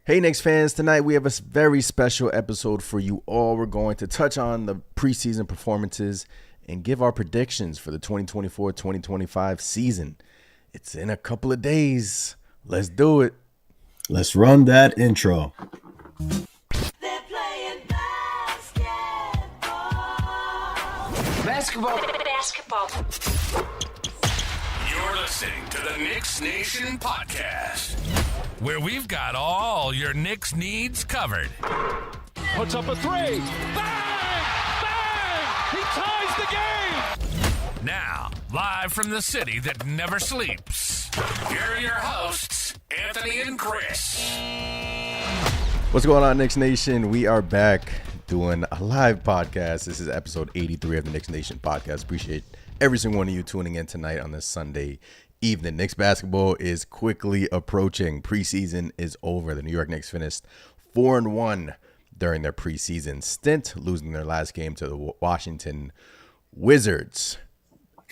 Hey Knicks fans, tonight we have a very special episode for you all. We're going to touch on the preseason performances and give our predictions for the 2024-2025 season. It's in a couple of days. Let's do it. Let's run that intro. They're playing basketball. Basketball. You're listening to the Knicks Nation podcast, where we've got all your Knicks needs covered. Puts up a three. Bang! Bang! He ties the game! Now, live from the city that never sleeps, here are your hosts, Anthony and Chris. What's going on, Knicks Nation? We are back doing a live podcast. This is episode 83 of the Knicks Nation podcast. Appreciate every single one of you tuning in tonight on this Sunday evening. Knicks basketball is quickly approaching. Preseason is over. The New York Knicks finished 4-1 during their preseason stint, losing their last game to the Washington Wizards.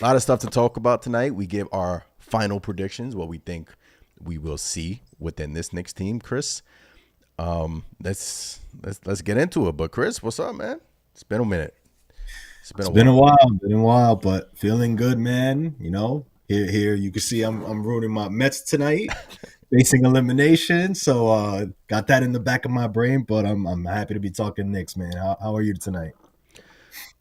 A lot of stuff to talk about tonight. We give our final predictions, what we think we will see within this Knicks team. Chris, let's get into it. But Chris, what's up, man? It's been a minute. It's been a while, but feeling good, man. You know, here you can see I'm rooting my Mets tonight, facing elimination. So got that in the back of my brain, but I'm happy to be talking Knicks, man. How are you tonight?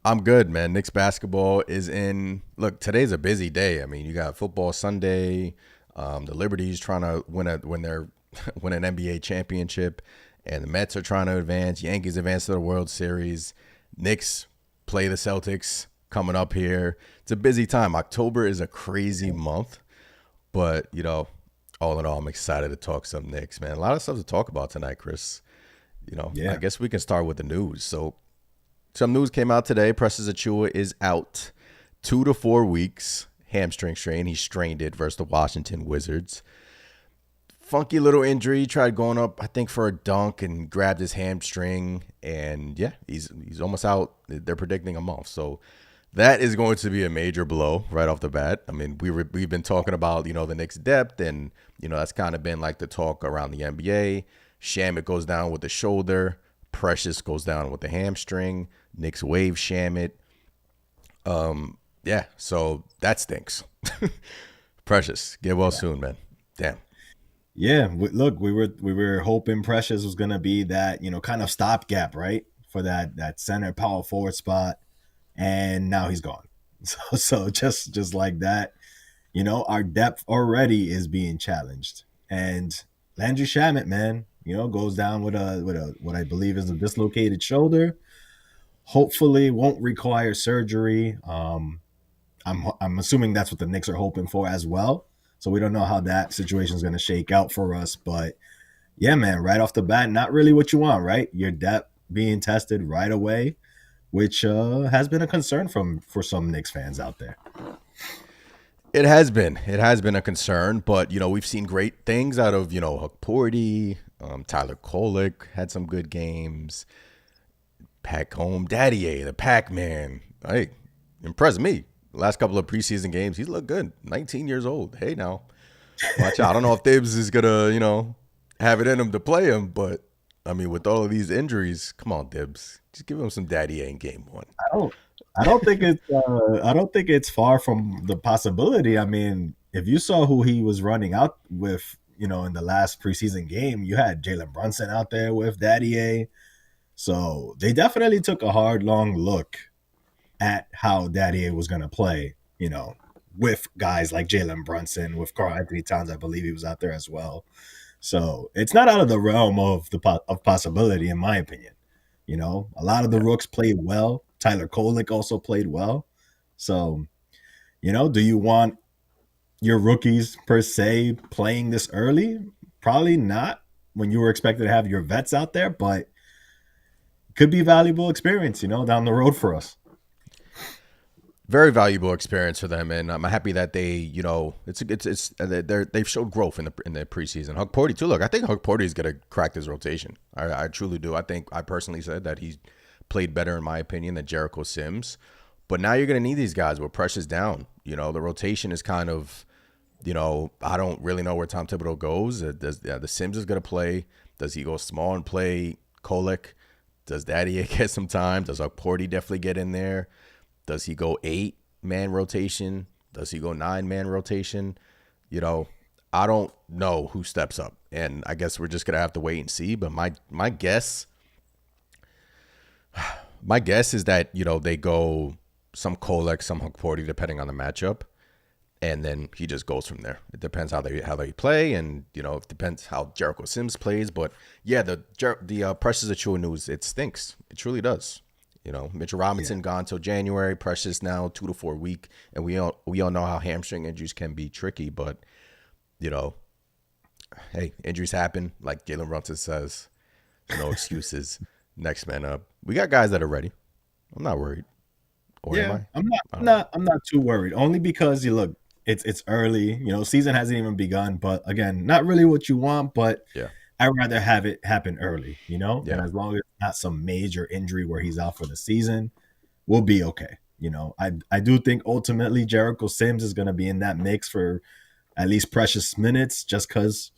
I'm good, man. Knicks basketball is in. Look, today's a busy day. I mean, you got football Sunday. The Liberties trying to win an NBA championship, and the Mets are trying to advance. Yankees advance to the World Series. Knicks play the Celtics coming up here. It's a busy time. October is a crazy month, but you know, all in all, I'm excited to talk some Knicks, man. A lot of stuff to talk about tonight, Chris. You know, Yeah. I guess we can start with the news. So, some news came out today. Precious Achiuwa is out 2 to 4 weeks. Hamstring strain. He strained it versus the Washington Wizards. Funky little injury. Tried going up, I think, for a dunk and grabbed his hamstring. And yeah, he's almost out. They're predicting a month. So that is going to be a major blow right off the bat. I mean, we've been talking about, you know, the Knicks' depth, and you know that's kind of been like the talk around the NBA. Shamet goes down with the shoulder. Precious goes down with the hamstring. Knicks waive Shamet. Yeah, so that stinks. Precious, get well soon, man. Damn. Yeah, look, we were hoping Precious was gonna be that, you know, kind of stopgap, right, for that center power forward spot, and now he's gone. So just like that, you know, our depth already is being challenged, and Landry Shamet, man, you know, goes down with a what I believe is a dislocated shoulder. Hopefully, won't require surgery. I'm assuming that's what the Knicks are hoping for as well. So we don't know how that situation is going to shake out for us. But yeah, man, right off the bat, not really what you want, right? Your depth being tested right away, which has been a concern for some Knicks fans out there. It has been a concern, but you know we've seen great things out of, you know, Huck Porty, Tyler Kolek had some good games. Pack home, Daddy A, the Pac-Man, hey, impressed me. Last couple of preseason games, he's looked good. 19 years old. Hey, now, watch out. I don't know if Thibs is going to, you know, have it in him to play him, but, I mean, with all of these injuries, come on, Thibs. Just give him some Daddy A in game one. I don't think it's far from the possibility. I mean, if you saw who he was running out with, you know, in the last preseason game, you had Jalen Brunson out there with Daddy A. So they definitely took a hard, long look at how Daddy A was going to play, you know, with guys like Jalen Brunson, with Karl Anthony Towns. I believe he was out there as well. So it's not out of the realm of possibility, in my opinion. You know, a lot of the rooks played well. Tyler Kolek also played well. So, you know, do you want your rookies per se playing this early? Probably not when you were expected to have your vets out there, but could be valuable experience, you know, down the road for us. Very valuable experience for them, and I'm happy that they, you know, they've showed growth in the preseason. Huck Porty too. Look, I think Huck Porty is gonna crack this rotation. I truly do. I think I personally said that he's played better, in my opinion, than Jericho Sims. But now you're gonna need these guys with Precious down. You know, the rotation is kind of I don't really know where Tom Thibodeau goes. The Sims is going to play. Does he go small and play Kolek? Does Daddy get some time? Does Porty definitely get in there? Does he go 8-man rotation? Does he go 9-man rotation? I don't know who steps up. And I guess we're just going to have to wait and see. But my guess is that, they go some Kolek, some Porty, depending on the matchup. And then he just goes from there. It depends how they play, and it depends how Jericho Sims plays. But yeah, the Precious Achua news, it stinks. It truly does. Mitchell Robinson gone till January. Precious now 2 to 4 week, and we all know how hamstring injuries can be tricky. But hey, injuries happen. Like Jalen Brunson says, no excuses. Next man up. We got guys that are ready. I'm not worried. Or am I? I'm not too worried. Only because you look. It's early, season hasn't even begun, but again, not really what you want, but yeah, I'd rather have it happen early, Yeah. and as long as it's not some major injury where he's out for the season, we'll be okay. I do think ultimately Jericho Sims is going to be in that mix for at least Precious minutes, just because,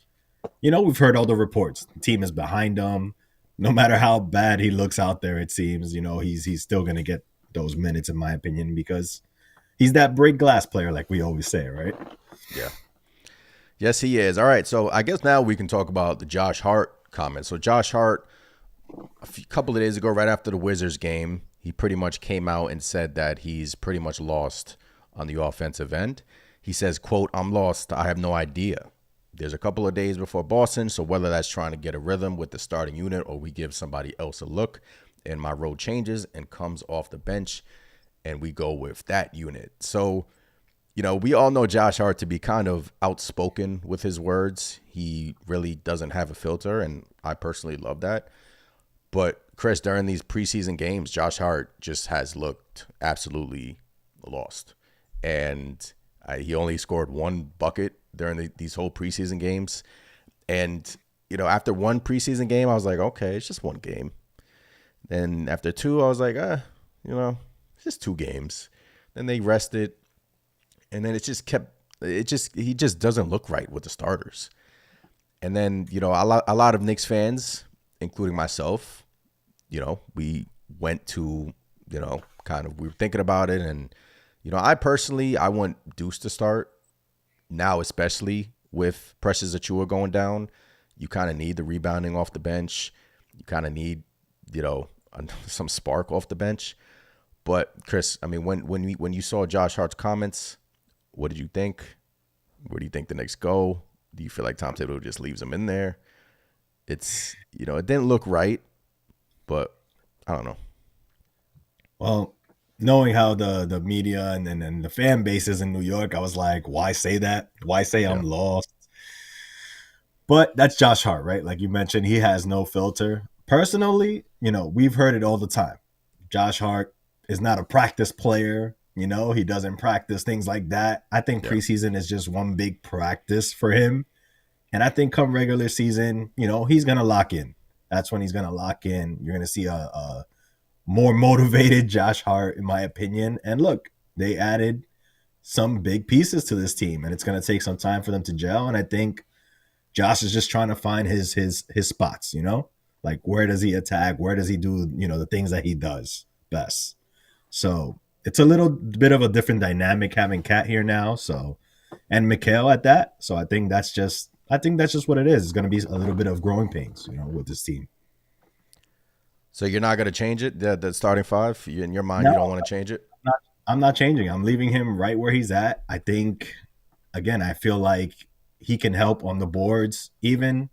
we've heard all the reports. The team is behind him. No matter how bad he looks out there, it seems, he's still going to get those minutes, in my opinion, because he's that break glass player, like we always say, right? Yeah. Yes, he is. All right, so I guess now we can talk about the Josh Hart comment. So Josh Hart, couple of days ago, right after the Wizards game, he pretty much came out and said that he's pretty much lost on the offensive end. He says, quote, "I'm lost. I have no idea. There's a couple of days before Boston, so whether that's trying to get a rhythm with the starting unit or we give somebody else a look and my role changes and comes off the bench, and we go with that unit." So, we all know Josh Hart to be kind of outspoken with his words. He really doesn't have a filter, and I personally love that. But, Chris, during these preseason games, Josh Hart just has looked absolutely lost. And he only scored 1 bucket during these whole preseason games. And, after 1 preseason game, I was like, okay, it's just 1 game. Then after 2, I was like, it's just 2 games. Then they rested, and then he just doesn't look right with the starters. And then, a lot of Knicks fans, including myself, we went to, we were thinking about it. And, I want Deuce to start now, especially with Precious Achua going down. You kind of need the rebounding off the bench. You kind of need, some spark off the bench. But Chris, I mean, when you saw Josh Hart's comments, what did you think? Where do you think the Knicks go? Do you feel like Tom Thibodeau just leaves them in there? It's, it didn't look right, but I don't know. Well, knowing how the media and the fan base is in New York, I was like, why say that? Why say I'm lost? But that's Josh Hart, right? Like you mentioned, he has no filter. Personally, we've heard it all the time. Josh Hart is not a practice player. He doesn't practice things like that. I think preseason is just one big practice for him. And I think come regular season, he's going to lock in. That's when he's going to lock in. You're going to see a more motivated Josh Hart, in my opinion. And look, they added some big pieces to this team, and it's going to take some time for them to gel. And I think Josh is just trying to find his spots, like where does he attack? Where does he do, the things that he does best? So it's a little bit of a different dynamic having Cat here now. So, and Mikhail at that. So I think that's just what it is. It's going to be a little bit of growing pains, with this team. So you're not going to change it, the starting 5? In your mind, you don't want to change it? I'm not changing. I'm leaving him right where he's at. I think, again, I feel like he can help on the boards, even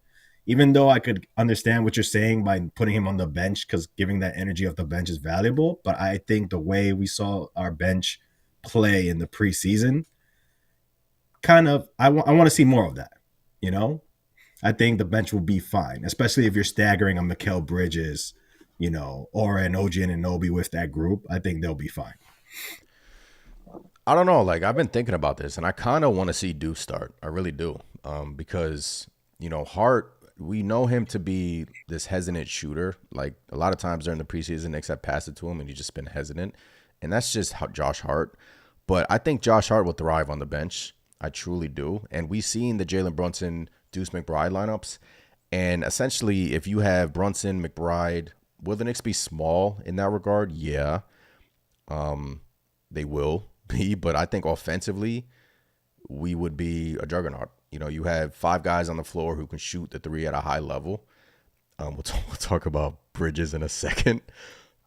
though I could understand what you're saying by putting him on the bench, because giving that energy off the bench is valuable. But I think the way we saw our bench play in the preseason, I want to see more of that, I think the bench will be fine, especially if you're staggering a Mikal Bridges, or an OG Anunoby with that group. I think they'll be fine. I don't know. Like, I've been thinking about this, and I kind of want to see Deuce start. I really do. Because, Hart, we know him to be this hesitant shooter. Like, a lot of times during the preseason, Knicks have passed it to him, and he's just been hesitant. And that's just how Josh Hart. But I think Josh Hart will thrive on the bench. I truly do. And we've seen the Jalen Brunson, Deuce McBride lineups. And essentially, if you have Brunson, McBride, will the Knicks be small in that regard? Yeah, they will be. But I think offensively, we would be a juggernaut. You know, you have 5 guys on the floor who can shoot the 3 at a high level. We'll talk about Bridges in a second,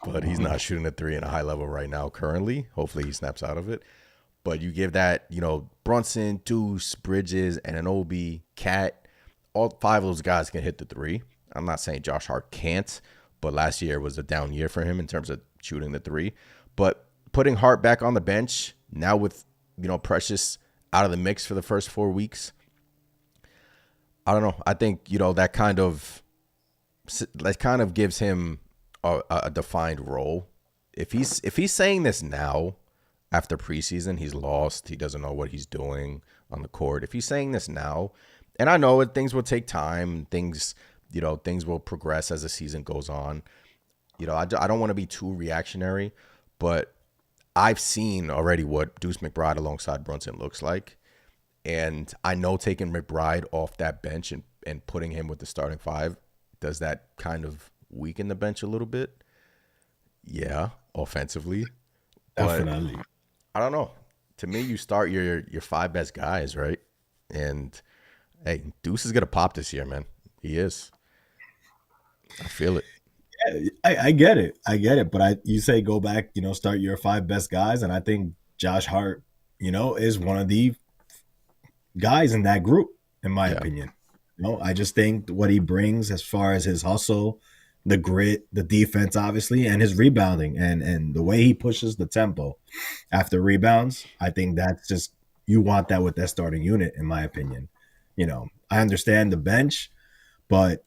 but he's not shooting the 3 at a high level right now currently. Hopefully he snaps out of it. But you give that, you know, Brunson, Deuce, Bridges, and Anunoby, Cat, all 5 of those guys can hit the 3. I'm not saying Josh Hart can't, but last year was a down year for him in terms of shooting the 3. But putting Hart back on the bench now with, you know, Precious out of the mix for the first 4 weeks, I don't know. I think, you know, that kind of gives him a defined role. If he's saying this now after preseason, he's lost. He doesn't know what he's doing on the court. If he's saying this now, and I know things will take time, things will progress as the season goes on. You know, I don't want to be too reactionary, but I've seen already what Deuce McBride alongside Brunson looks like. And I know taking McBride off that bench and putting him with the starting 5, does that kind of weaken the bench a little bit? Yeah, offensively. Definitely. But I don't know. To me, you start your 5 best guys, right? And, hey, Deuce is going to pop this year, man. He is. I feel it. Yeah, I get it. But you say go back, you know, start your 5 best guys. And I think Josh Hart, you know, is one of the guys in that group, in my opinion. You know, I just think what he brings as far as his hustle, the grit, the defense, obviously, and his rebounding and the way he pushes the tempo after rebounds, I think that's just, you want that with that starting unit, in my opinion. You know, I understand the bench, but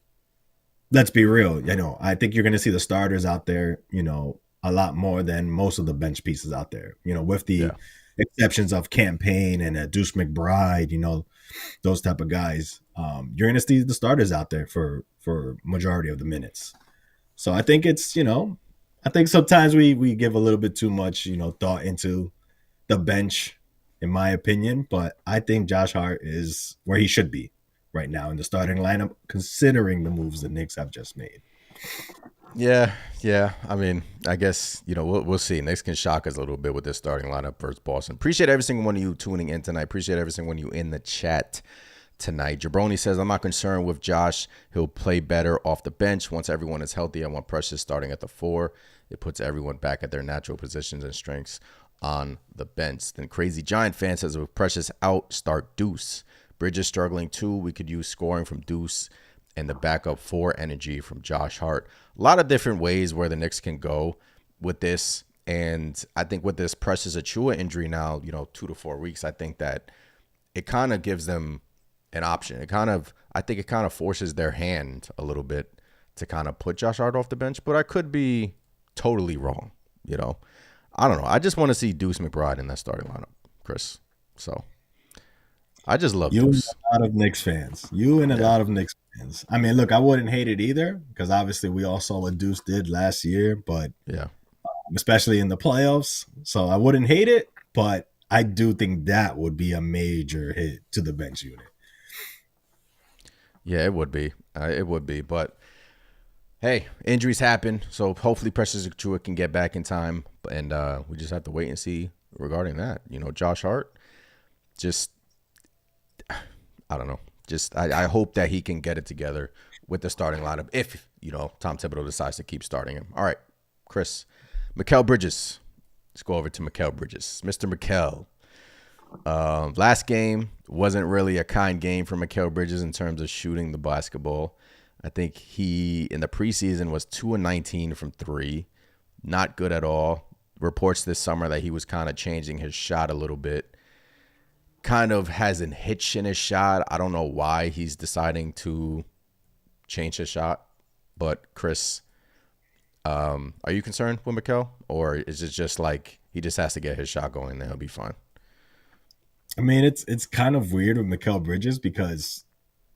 let's be real. You know, I think you're going to see the starters out there, you know, a lot more than most of the bench pieces out there, you know, with the exceptions of Campaign and Deuce McBride, you know, those type of guys. You're going to see the starters out there for majority of the minutes. So I think it's, you know, I think sometimes we give a little bit too much, you know, thought into the bench, in my opinion. But I think Josh Hart is where he should be right now in the starting lineup, considering the moves the Knicks have just made. Yeah. I mean, I guess, you know, we'll see. Knicks can shock us a little bit with this starting lineup versus Boston. Appreciate every single one of you tuning in tonight. Appreciate every single one of you in the chat tonight. Jabroni says, I'm not concerned with Josh. He'll play better off the bench. Once everyone is healthy, I want Precious starting at the 4. It puts everyone back at their natural positions and strengths on the bench. Then Crazy Giant fan says, with Precious out, start Deuce. Bridges struggling too. We could use scoring from Deuce and the backup 4 energy from Josh Hart. A lot of different ways where the Knicks can go with this. And I think with this Precious Achiuwa injury now, you know, 2 to 4 weeks, I think that it kind of gives them an option. I think it kind of forces their hand a little bit to kind of put Josh Hart off the bench, but I could be totally wrong. You know, I don't know. I just want to see Deuce McBride in that starting lineup, Chris. So I just love Deuce. And a lot of Knicks fans. A lot of Knicks fans. I mean, look, I wouldn't hate it either, because obviously we all saw what Deuce did last year, but especially in the playoffs. So I wouldn't hate it, but I do think that would be a major hit to the bench unit. Yeah, it would be. But hey, injuries happen. So hopefully Precious Achiuwa can get back in time. And we just have to wait and see regarding that. You know, Josh Hart, just, I don't know. Just, I hope that he can get it together with the starting lineup if, you know, Tom Thibodeau decides to keep starting him. All right, Chris. Mikal Bridges. Let's go over to Mikal Bridges. Mr. Mikal. Last game wasn't really a kind game for Mikal Bridges in terms of shooting the basketball. I think he, in the preseason, was 2-19 from 3. Not good at all. Reports this summer that he was kind of changing his shot a little bit. Kind of has an hitch in his shot. I don't know why he's deciding to change his shot. But, Chris, are you concerned with Mikal? Or is it just like he just has to get his shot going and he'll be fine? I mean, it's kind of weird with Mikal Bridges because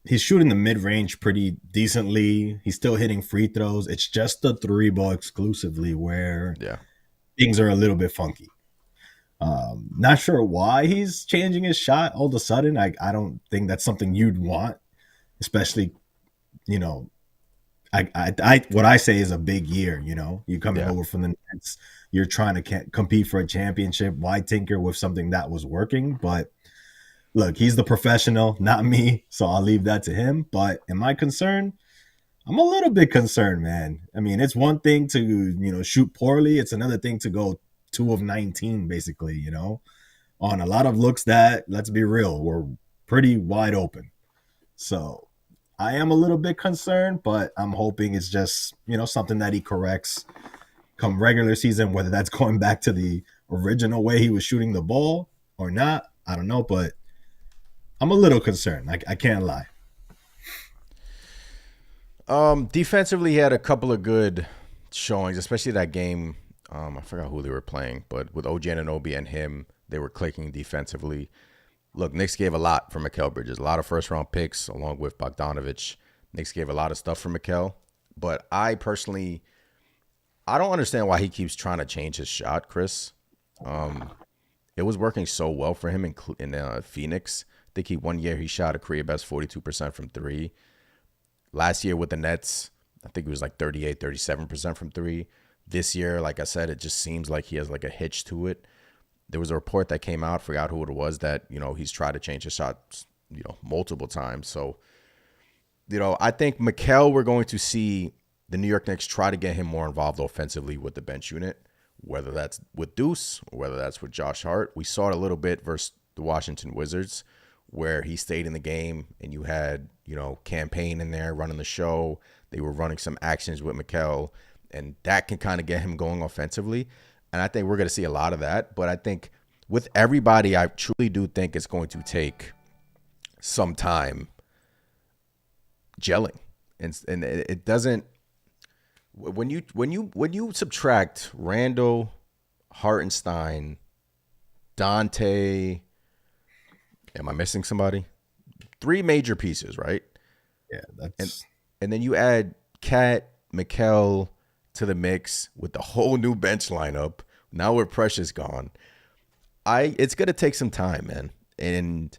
he's shooting the mid-range pretty decently. He's still hitting free throws. It's just the 3 ball exclusively where things are a little bit funky. Not sure why he's changing his shot all of a sudden. I don't think that's something you'd want, especially, you know, I what I say is a big year. You know, you coming Yeah. over from the Nets, you're trying to compete for a championship. Why tinker with something that was working? But look, he's the professional, not me, so I'll leave that to him. But am I concerned? I'm a little bit concerned, man. I mean, it's one thing to, shoot poorly. It's another thing to go 2 of 19, basically, on a lot of looks that, let's be real, were pretty wide open. So I am a little bit concerned, but I'm hoping it's just, something that he corrects come regular season, whether that's going back to the original way he was shooting the ball or not. I don't know, but I'm a little concerned. I can't lie. Defensively, he had a couple of good showings, especially that game. I forgot who they were playing, but with OG Anunoby and him, they were clicking defensively. Look, Knicks gave a lot for Mikal Bridges, a lot of first-round picks along with Bogdanovich. Knicks gave a lot of stuff for Mikal, but I personally, I don't understand why he keeps trying to change his shot, Chris. It was working so well for him in Phoenix. I think one year he shot a career best 42% from three. Last year with the Nets, I think it was like 38, 37% from three. This year, like I said, it just seems like he has like a hitch to it. There was a report that came out, forgot who it was, that, he's tried to change his shot, multiple times. So, I think Mikal, we're going to see the New York Knicks try to get him more involved offensively with the bench unit, whether that's with Deuce or whether that's with Josh Hart. We saw it a little bit versus the Washington Wizards, where he stayed in the game and you had, Campaign in there running the show. They were running some actions with Mikal, and that can kind of get him going offensively. And I think we're going to see a lot of that. But I think with everybody, I truly do think it's going to take some time gelling. And it doesn't, when you subtract Randall, Hartenstein, Dante, am I missing somebody? 3 major pieces, right? Yeah, that's and then you add Cat, Mikal to the mix with the whole new bench lineup. Now with Precious gone, it's gonna take some time, man. And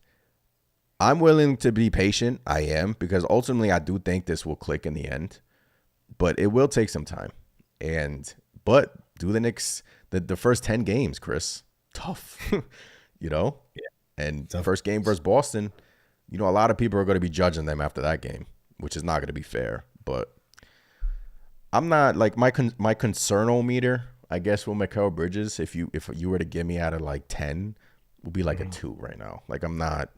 I'm willing to be patient. I am, because ultimately I do think this will click in the end, but it will take some time. But do the Knicks the first 10 games, Chris? Tough, Yeah. And Tough. First game versus Boston, a lot of people are going to be judging them after that game, which is not going to be fair. But I'm not like my concernometer, I guess, with Mikal Bridges, if you were to give me out of like 10, will be like a 2 right now. Like, I'm not,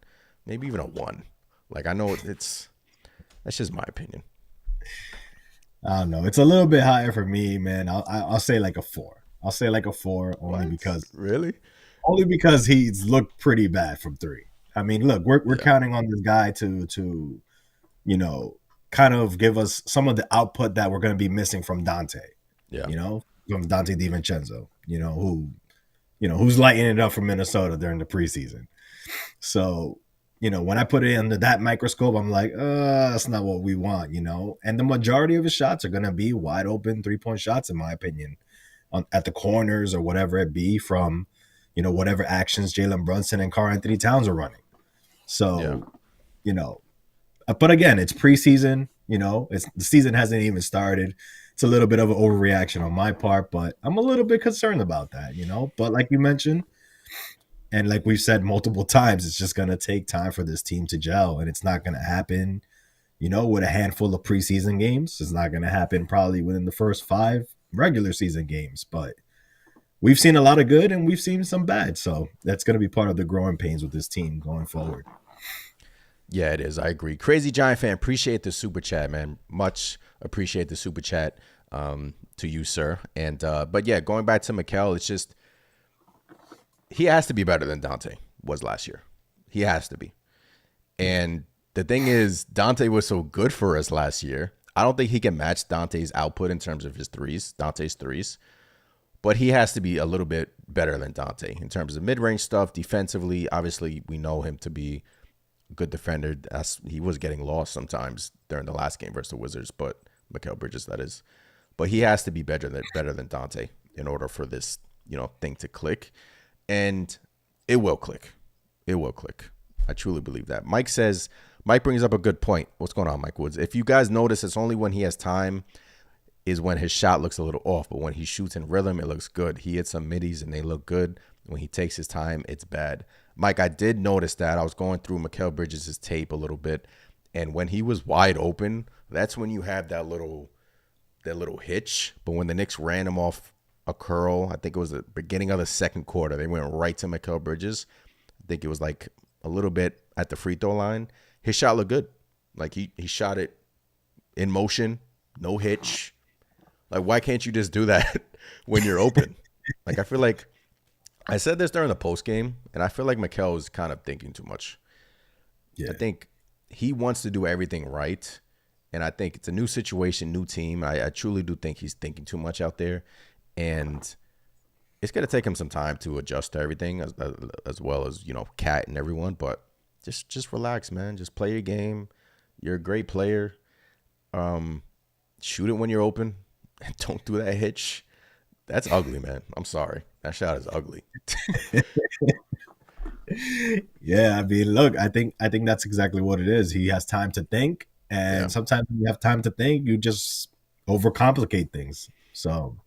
maybe even a 1. Like, I know that's just my opinion. I don't know. It's a little bit higher for me, man. I'll say like a 4. I'll say like a 4 only because he's looked pretty bad from 3. I mean, look, we're counting on this guy to kind of give us some of the output that we're going to be missing from Dante. Yeah. From Dante DiVincenzo, who's lighting it up for Minnesota during the preseason. So, when I put it under that microscope, I'm like, that's not what we want, And the majority of his shots are going to be wide open 3-point shots, in my opinion, at the corners or whatever it be from, whatever actions Jalen Brunson and Karl-Anthony Towns are running. So, but again, it's preseason, the season hasn't even started. It's a little bit of an overreaction on my part, but I'm a little bit concerned about that, But like you mentioned, and like we've said multiple times, it's just going to take time for this team to gel, and it's not going to happen, with a handful of preseason games. It's not going to happen probably within the first 5 regular season games, but we've seen a lot of good and we've seen some bad. So that's going to be part of the growing pains with this team going forward. Yeah, it is. I agree. Crazy Giant fan, appreciate the super chat, man. Much appreciate the super chat to you, sir. And but yeah, going back to Mikal, it's just he has to be better than Dante was last year. He has to be. And the thing is, Dante was so good for us last year. I don't think he can match Dante's output in terms of Dante's threes. But he has to be a little bit better than Dante in terms of mid-range stuff. Defensively, obviously, we know him to be a good defender. He was getting lost sometimes during the last game versus the Wizards, but Mikal Bridges, that is. But he has to be better than Dante in order for this, thing to click. And it will click. It will click. I truly believe that. Mike brings up a good point. What's going on, Mike Woods? If you guys notice, it's only when he has time is when his shot looks a little off. But when he shoots in rhythm, it looks good. He hits some middies and they look good. When he takes his time, it's bad. Mike, I did notice that. I was going through Mikal Bridges' tape a little bit. And when he was wide open, that's when you have that little hitch. But when the Knicks ran him off a curl, I think it was the beginning of the second quarter, they went right to Mikal Bridges. I think it was like a little bit at the free throw line. His shot looked good. Like he shot it in motion, no hitch. Like, why can't you just do that when you're open? Like, I feel like I said this during the post game, and I feel like Mikal is kind of thinking too much. Yeah. I think he wants to do everything right, and I think it's a new situation, new team. I truly do think he's thinking too much out there, and it's going to take him some time to adjust to everything, as well as, you know, Cat and everyone. But just relax, man. Just play your game. You're a great player. Shoot it when you're open, and don't do that hitch. That's ugly, man. I'm sorry. That shot is ugly. Yeah, I mean, look, I think that's exactly what it is. He has time to think, and sometimes when you have time to think, you just overcomplicate things. So,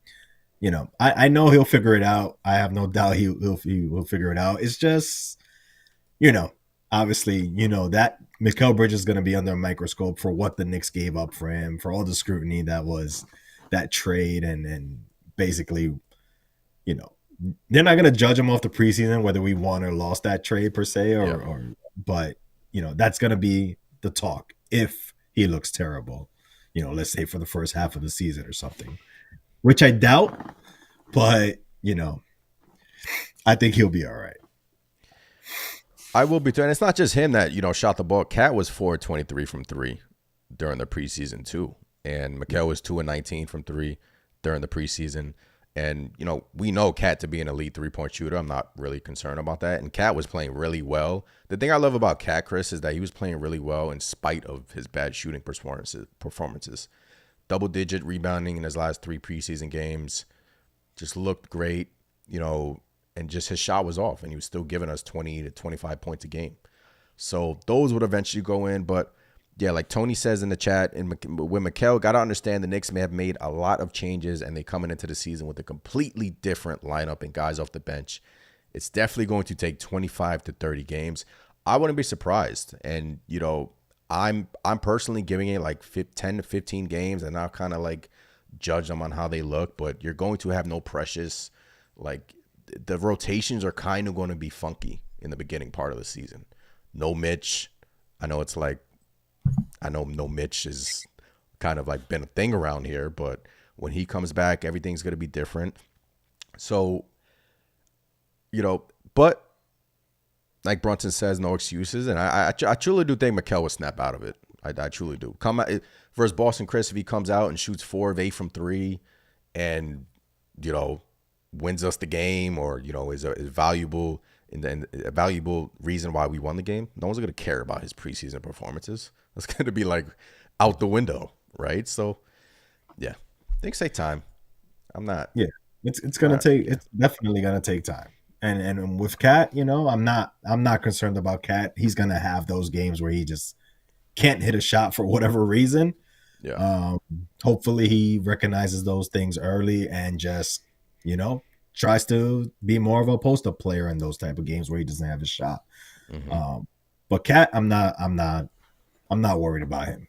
you know, I know he'll figure it out. I have no doubt he'll figure it out. It's just, you know, obviously, you know, that Mikal Bridges is going to be under a microscope for what the Knicks gave up for him, for all the scrutiny that was that trade, and basically, you know, they're not going to judge him off the preseason whether we won or lost that trade per se, but you know, that's going to be the talk if he looks terrible, you know, let's say for the first half of the season or something, which I doubt, but you know, I think he'll be all right. I will be too. And it's not just him that, you know, shot the ball. Cat was 4-23 from three during the preseason too. And Mikal was 2-19 from three during the preseason. And, you know, we know Cat to be an elite three-point shooter. I'm not really concerned about that. And Cat was playing really well. The thing I love about Cat, Chris, is that he was playing really well in spite of his bad shooting performances. Double-digit rebounding in his last three preseason games. Just looked great, you know, and just his shot was off. And he was still giving us 20 to 25 points a game. So those would eventually go in. But, yeah, like Tony says in the chat, and with Mikal, got to understand the Knicks may have made a lot of changes, and they coming into the season with a completely different lineup and guys off the bench. It's definitely going to take 25 to 30 games. I wouldn't be surprised. And, you know, I'm personally giving it like 10 to 15 games, and I'll kind of like judge them on how they look. But you're going to have no Precious. Like, the rotations are kind of going to be funky in the beginning part of the season. No Mitch. I know no Mitch is kind of like been a thing around here, but when he comes back, everything's going to be different. So, you know, but like Brunson says, no excuses. And I truly do think Mikal will snap out of it. I truly do. Come out versus Boston, Chris, if he comes out and shoots 4 of 8 from 3 and, you know, wins us the game, or, you know, is valuable and a valuable reason why we won the game, no one's going to care about his preseason performances. That's going to be like out the window, right? So, yeah, things take time. I'm not. Yeah, it's going to take. It's definitely going to take time. And with Cat, you know, I'm not concerned about Cat. He's going to have those games where he just can't hit a shot for whatever reason. Yeah. Hopefully, he recognizes those things early and just, you know, tries to be more of a post-up player in those type of games where he doesn't have a shot. Mm-hmm. But Cat, I'm not worried about him.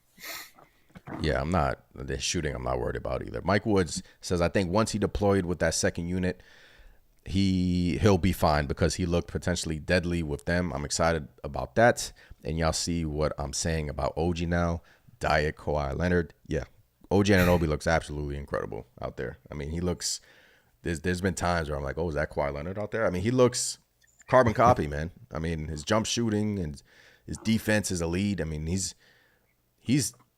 Yeah, I'm not. The shooting, I'm not worried about either. Mike Woods says, I think once he deployed with that second unit, he'll be fine because he looked potentially deadly with them. I'm excited about that. And y'all see what I'm saying about OG now. Diet Kawhi Leonard. Yeah, OG Anunoby looks absolutely incredible out there. I mean, he looks... There's been times where I'm like, oh, is that Kawhi Leonard out there? I mean, he looks carbon copy, man. I mean, his jump shooting and his defense is elite. I mean, he's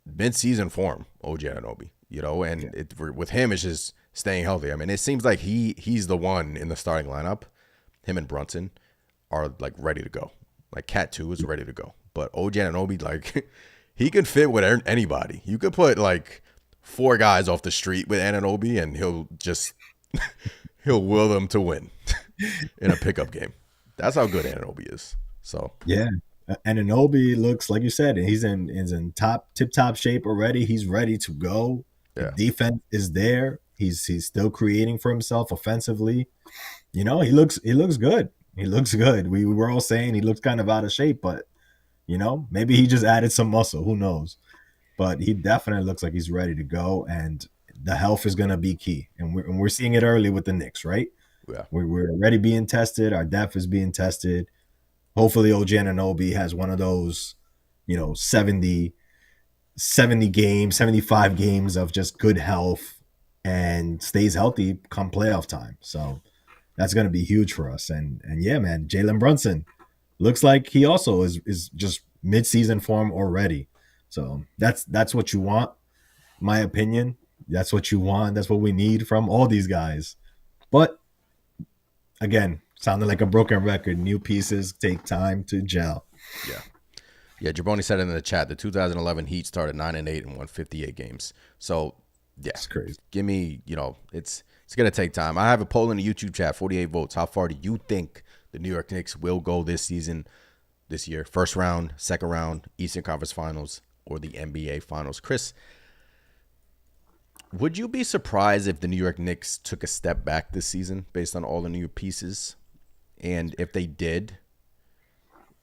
mid-season form, OG Anunoby, you know, and with him, it's just staying healthy. I mean, it seems like he's the one in the starting lineup. Him and Brunson are, like, ready to go. Like, Cat 2 is ready to go. But OG Anunoby, like, he can fit with anybody. You could put, like, 4 guys off the street with Anunoby, and he'll will them to win. in a pickup game. That's how good Anunoby is. So Yeah. And Anunoby looks like you said, he's in tip top shape already. He's ready to go. The yeah, defense is there. He's still creating for himself offensively. He looks good. He looks good. We were all saying he looks kind of out of shape, but maybe he just added some muscle. Who knows? But he definitely looks like he's ready to go, and the health is going to be key. And we're seeing it early with the Knicks, right? yeah, We're already being tested. Our depth is being tested. Hopefully, OG Anunoby has one of those, 70 games, 75 games of just good health and stays healthy come playoff time. So that's going to be huge for us. And yeah, man, Jalen Brunson looks like he also is just midseason form already. So that's what you want, my opinion. That's what you want. That's what we need from all these guys. But again, sounded like a broken record. New pieces take time to gel. yeah. Yeah, Jaboni said it in the chat. The 2011 Heat started 9-8 and won 58 games. So, yeah, It's crazy. give me, it's going to take time. I have a poll in the YouTube chat, 48 votes. How far do you think the New York Knicks will go this year? First round, second round, Eastern Conference Finals, or the NBA Finals? Chris, would you be surprised if the New York Knicks took a step back this season based on all the new pieces? And if they did,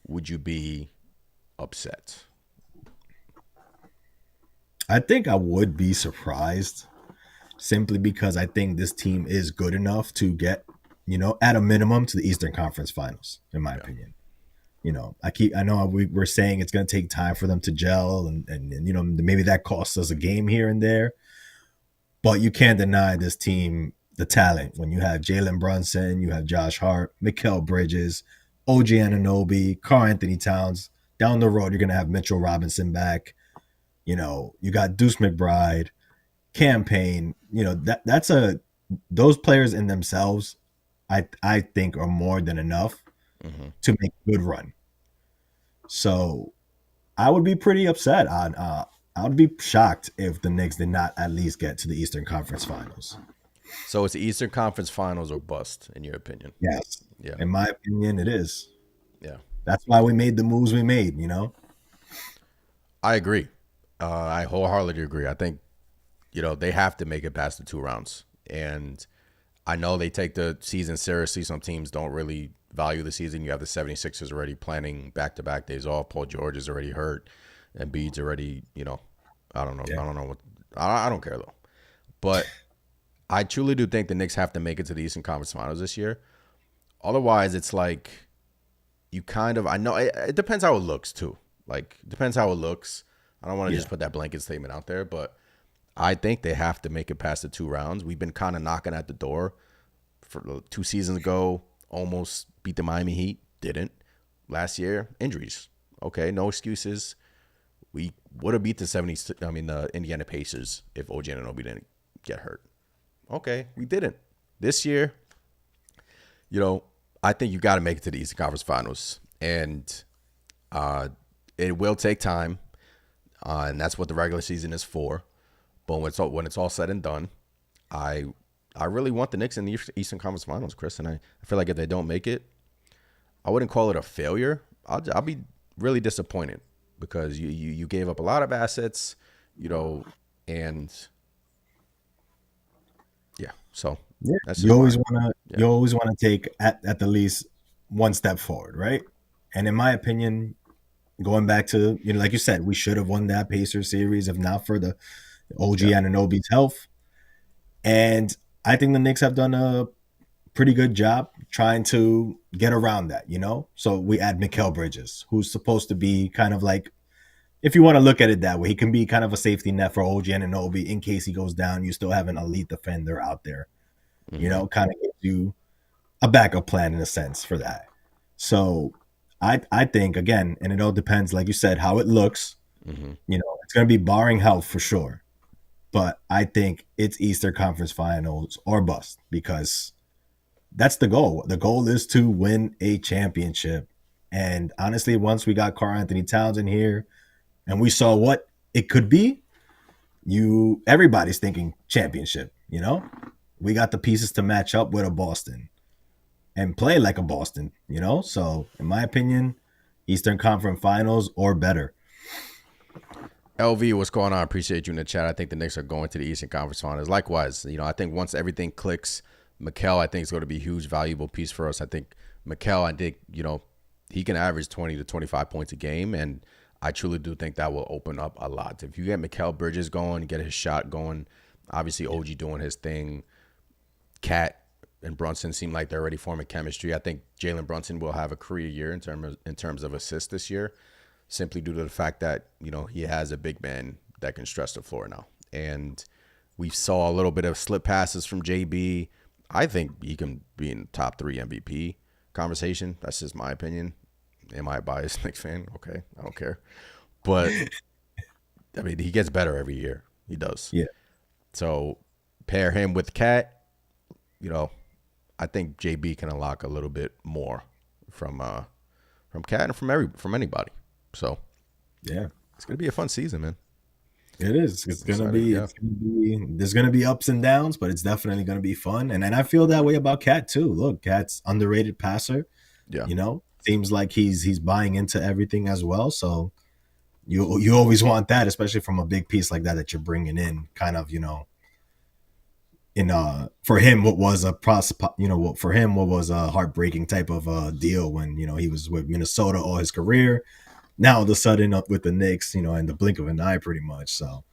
would you be upset? I think I would be surprised simply because I think this team is good enough to get, at a minimum to the Eastern Conference Finals, in my opinion. I know we're saying it's going to take time for them to gel and maybe that costs us a game here and there, but you can't deny this team the talent when you have Jalen Brunson, you have Josh Hart, Mikal Bridges, OG Anunoby, Karl Anthony Towns. Down the road, you're going to have Mitchell Robinson back. You got Deuce McBride, Campaign. Those players in themselves, I think are more than enough to make a good run. So I would be pretty upset. I would be shocked if the Knicks did not at least get to the Eastern Conference Finals. So it's the Eastern Conference Finals or bust, in your opinion? Yes. Yeah. In my opinion, it is. Yeah. That's why we made the moves we made, I agree. I wholeheartedly agree. I think, they have to make it past the 2 rounds. And I know they take the season seriously. Some teams don't really value the season. You have the 76ers already planning back-to-back days off. Paul George is already hurt. And Embiid's already, I don't know. Yeah. I don't know what. I don't care, though. But I truly do think the Knicks have to make it to the Eastern Conference Finals this year. Otherwise, it's like you kind of – I know it depends how it looks, too. Like, it depends how it looks. I don't want to just put that blanket statement out there, but I think they have to make it past the 2 rounds. We've been kind of knocking at the door for 2 seasons ago, almost beat the Miami Heat, didn't. Last year, injuries. Okay, no excuses. We would have beat the Indiana Pacers if OG Anunoby didn't get hurt. Okay, we didn't. This year, I think you got to make it to the Eastern Conference Finals, and it will take time. And that's what the regular season is for. But when it's all said and done, I really want the Knicks in the Eastern Conference Finals, Chris. And I feel like if they don't make it, I wouldn't call it a failure. I'll be really disappointed because you gave up a lot of assets, and yeah. So you always want to take at the least one step forward, right? And in my opinion, going back to, like you said, we should have won that Pacers series if not for the OG Anunoby's health. And I think the Knicks have done a pretty good job trying to get around that, So we add Mikal Bridges, who's supposed to be kind of like, if you want to look at it that way, he can be kind of a safety net for OG Anunoby in case he goes down. You still have an elite defender out there, kind of gives you a backup plan in a sense for that. So I think, again, and it all depends, like you said, how it looks. It's going to be barring health for sure. But I think it's Eastern Conference Finals or bust because that's the goal. The goal is to win a championship. And honestly, once we got Karl Anthony Towns in here and we saw what it could be, everybody's thinking championship, We got the pieces to match up with a Boston. and play like a Boston, So in my opinion, Eastern Conference Finals or better. LV, what's going on? Appreciate you in the chat. I think the Knicks are going to the Eastern Conference Finals. Likewise, I think once everything clicks, Mikal, I think is going to be a huge, valuable piece for us. I think Mikal, he can average 20 to 25 points a game, and I truly do think that will open up a lot. If you get Mikal Bridges going, get his shot going, obviously OG doing his thing, Cat and Brunson seem like they're already forming chemistry. I think Jalen Brunson will have a career year in terms of assists this year, simply due to the fact that, he has a big man that can stretch the floor now. And we saw a little bit of slip passes from JB. I think he can be in the top 3 MVP conversation. That's just my opinion. Am I a biased Knicks fan? Okay, I don't care. But, he gets better every year. He does. Yeah. So pair him with Cat, I think JB can unlock a little bit more from Cat and from anybody. So, yeah, it's gonna be a fun season, man. It is. It's gonna be. There's gonna be ups and downs, but it's definitely gonna be fun. And I feel that way about Cat too. Look, Cat's underrated passer. Yeah. Seems like he's buying into everything as well. So you always want that, especially from a big piece like that you're bringing in. Kind of, for him, what was a heartbreaking type of deal when he was with Minnesota all his career. Now all of a sudden up with the Knicks, in the blink of an eye, pretty much. So,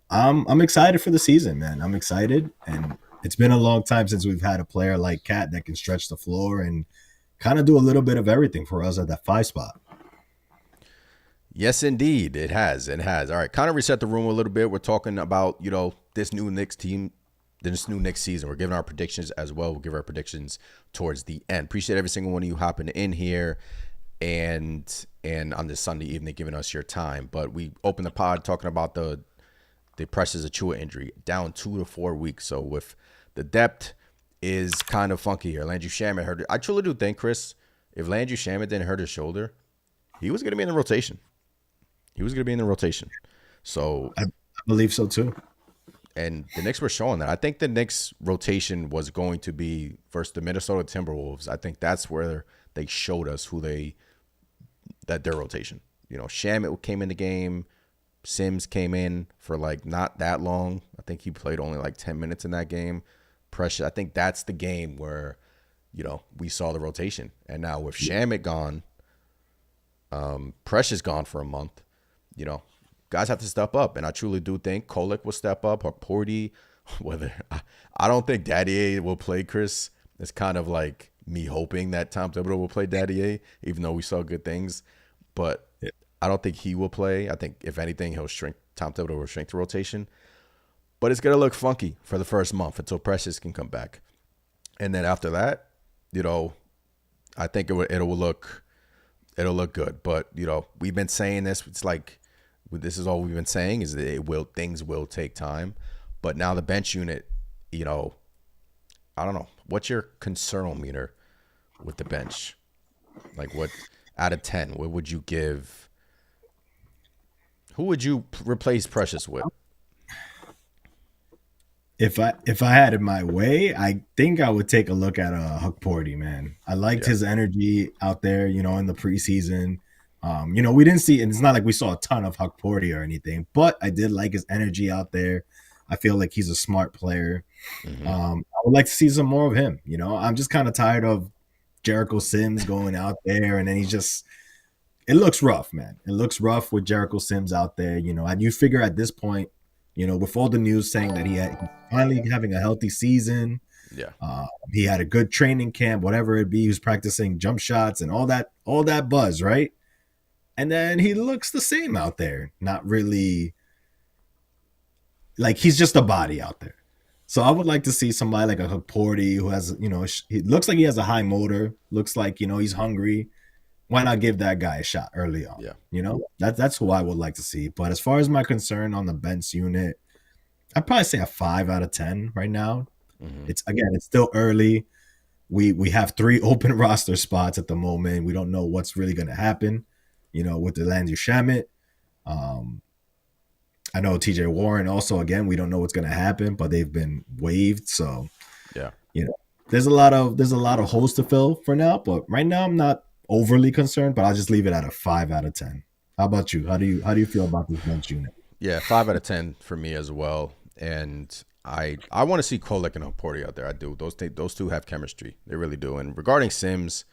I'm excited for the season, man. I'm excited, and it's been a long time since we've had a player like Cat that can stretch the floor and kind of do a little bit of everything for us at that 5 spot. Yes, indeed, it has. It has. All right, kind of reset the room a little bit. We're talking about this new Knicks team, this new Knicks season. We're giving our predictions as well. We'll give our predictions towards the end. Appreciate every single one of you hopping in here. And on this Sunday evening, giving us your time. But we opened the pod talking about the Precious Achiuwa injury, down 2 to 4 weeks. So with the depth is kind of funky here. Landry Shamet hurt it. I truly do think, Chris, if Landry Shamet didn't hurt his shoulder, he was going to be in the rotation. So I believe so too. And the Knicks were showing that. I think the Knicks rotation was going to be versus the Minnesota Timberwolves. I think that's where they showed us that their rotation. Shamet came in the game. Sims came in for not that long. I think he played only 10 minutes in that game. Precious, I think that's the game where, we saw the rotation. And now with Shamet gone, Precious gone for a month, guys have to step up. And I truly do think Kolek will step up, or Porty. I don't think Daddy A will play, Chris. It's kind of like me hoping that Tom Thibodeau will play Daddy A, even though we saw good things. But I don't think he will play. I think, if anything, Tom Thibodeau will shrink the rotation. But it's going to look funky for the first month until Precious can come back. And then after that, I think it'll look good. But, we've been saying this. It's this is all we've been saying, is that things will take time. But now the bench unit, I don't know. What's your concern meter with the bench? What out of 10? What would you give? Who would you replace Precious with? If I had it my way, I think I would take a look at Huck Porty, man. I liked his energy out there, in the preseason. We didn't see, and it's not like we saw a ton of Huck Porty or anything, but I did like his energy out there. I feel like he's a smart player. Mm-hmm. I would like to see some more of him. I'm just kind of tired of Jericho Sims going out there, and then it looks rough, man. It looks rough with Jericho Sims out there. And you figure at this point, with all the news saying that he's finally having a healthy season. Yeah. He had a good training camp, whatever it be. He was practicing jump shots and all that buzz, right? And then he looks the same out there. Not really, he's just a body out there. So I would like to see somebody like a Porty who has, he looks like he has a high motor. Looks like, he's hungry. Why not give that guy a shot early on? Yeah. That's who I would like to see. But as far as my concern on the bench unit, I'd probably say a 5 out of 10 right now. Mm-hmm. It's still early. We have 3 open roster spots at the moment. We don't know what's really going to happen, with the Landry Shamet. I know TJ Warren also, again, we don't know what's going to happen, but they've been waived. So, yeah, there's a lot of holes to fill for now, but right now I'm not overly concerned, but I'll just leave it at a 5 out of 10. How about you? How do you feel about this bench unit? Yeah, 5 out of 10 for me as well. And I want to see Kolek and Porty out there. I do. Those two have chemistry. They really do. And regarding Sims,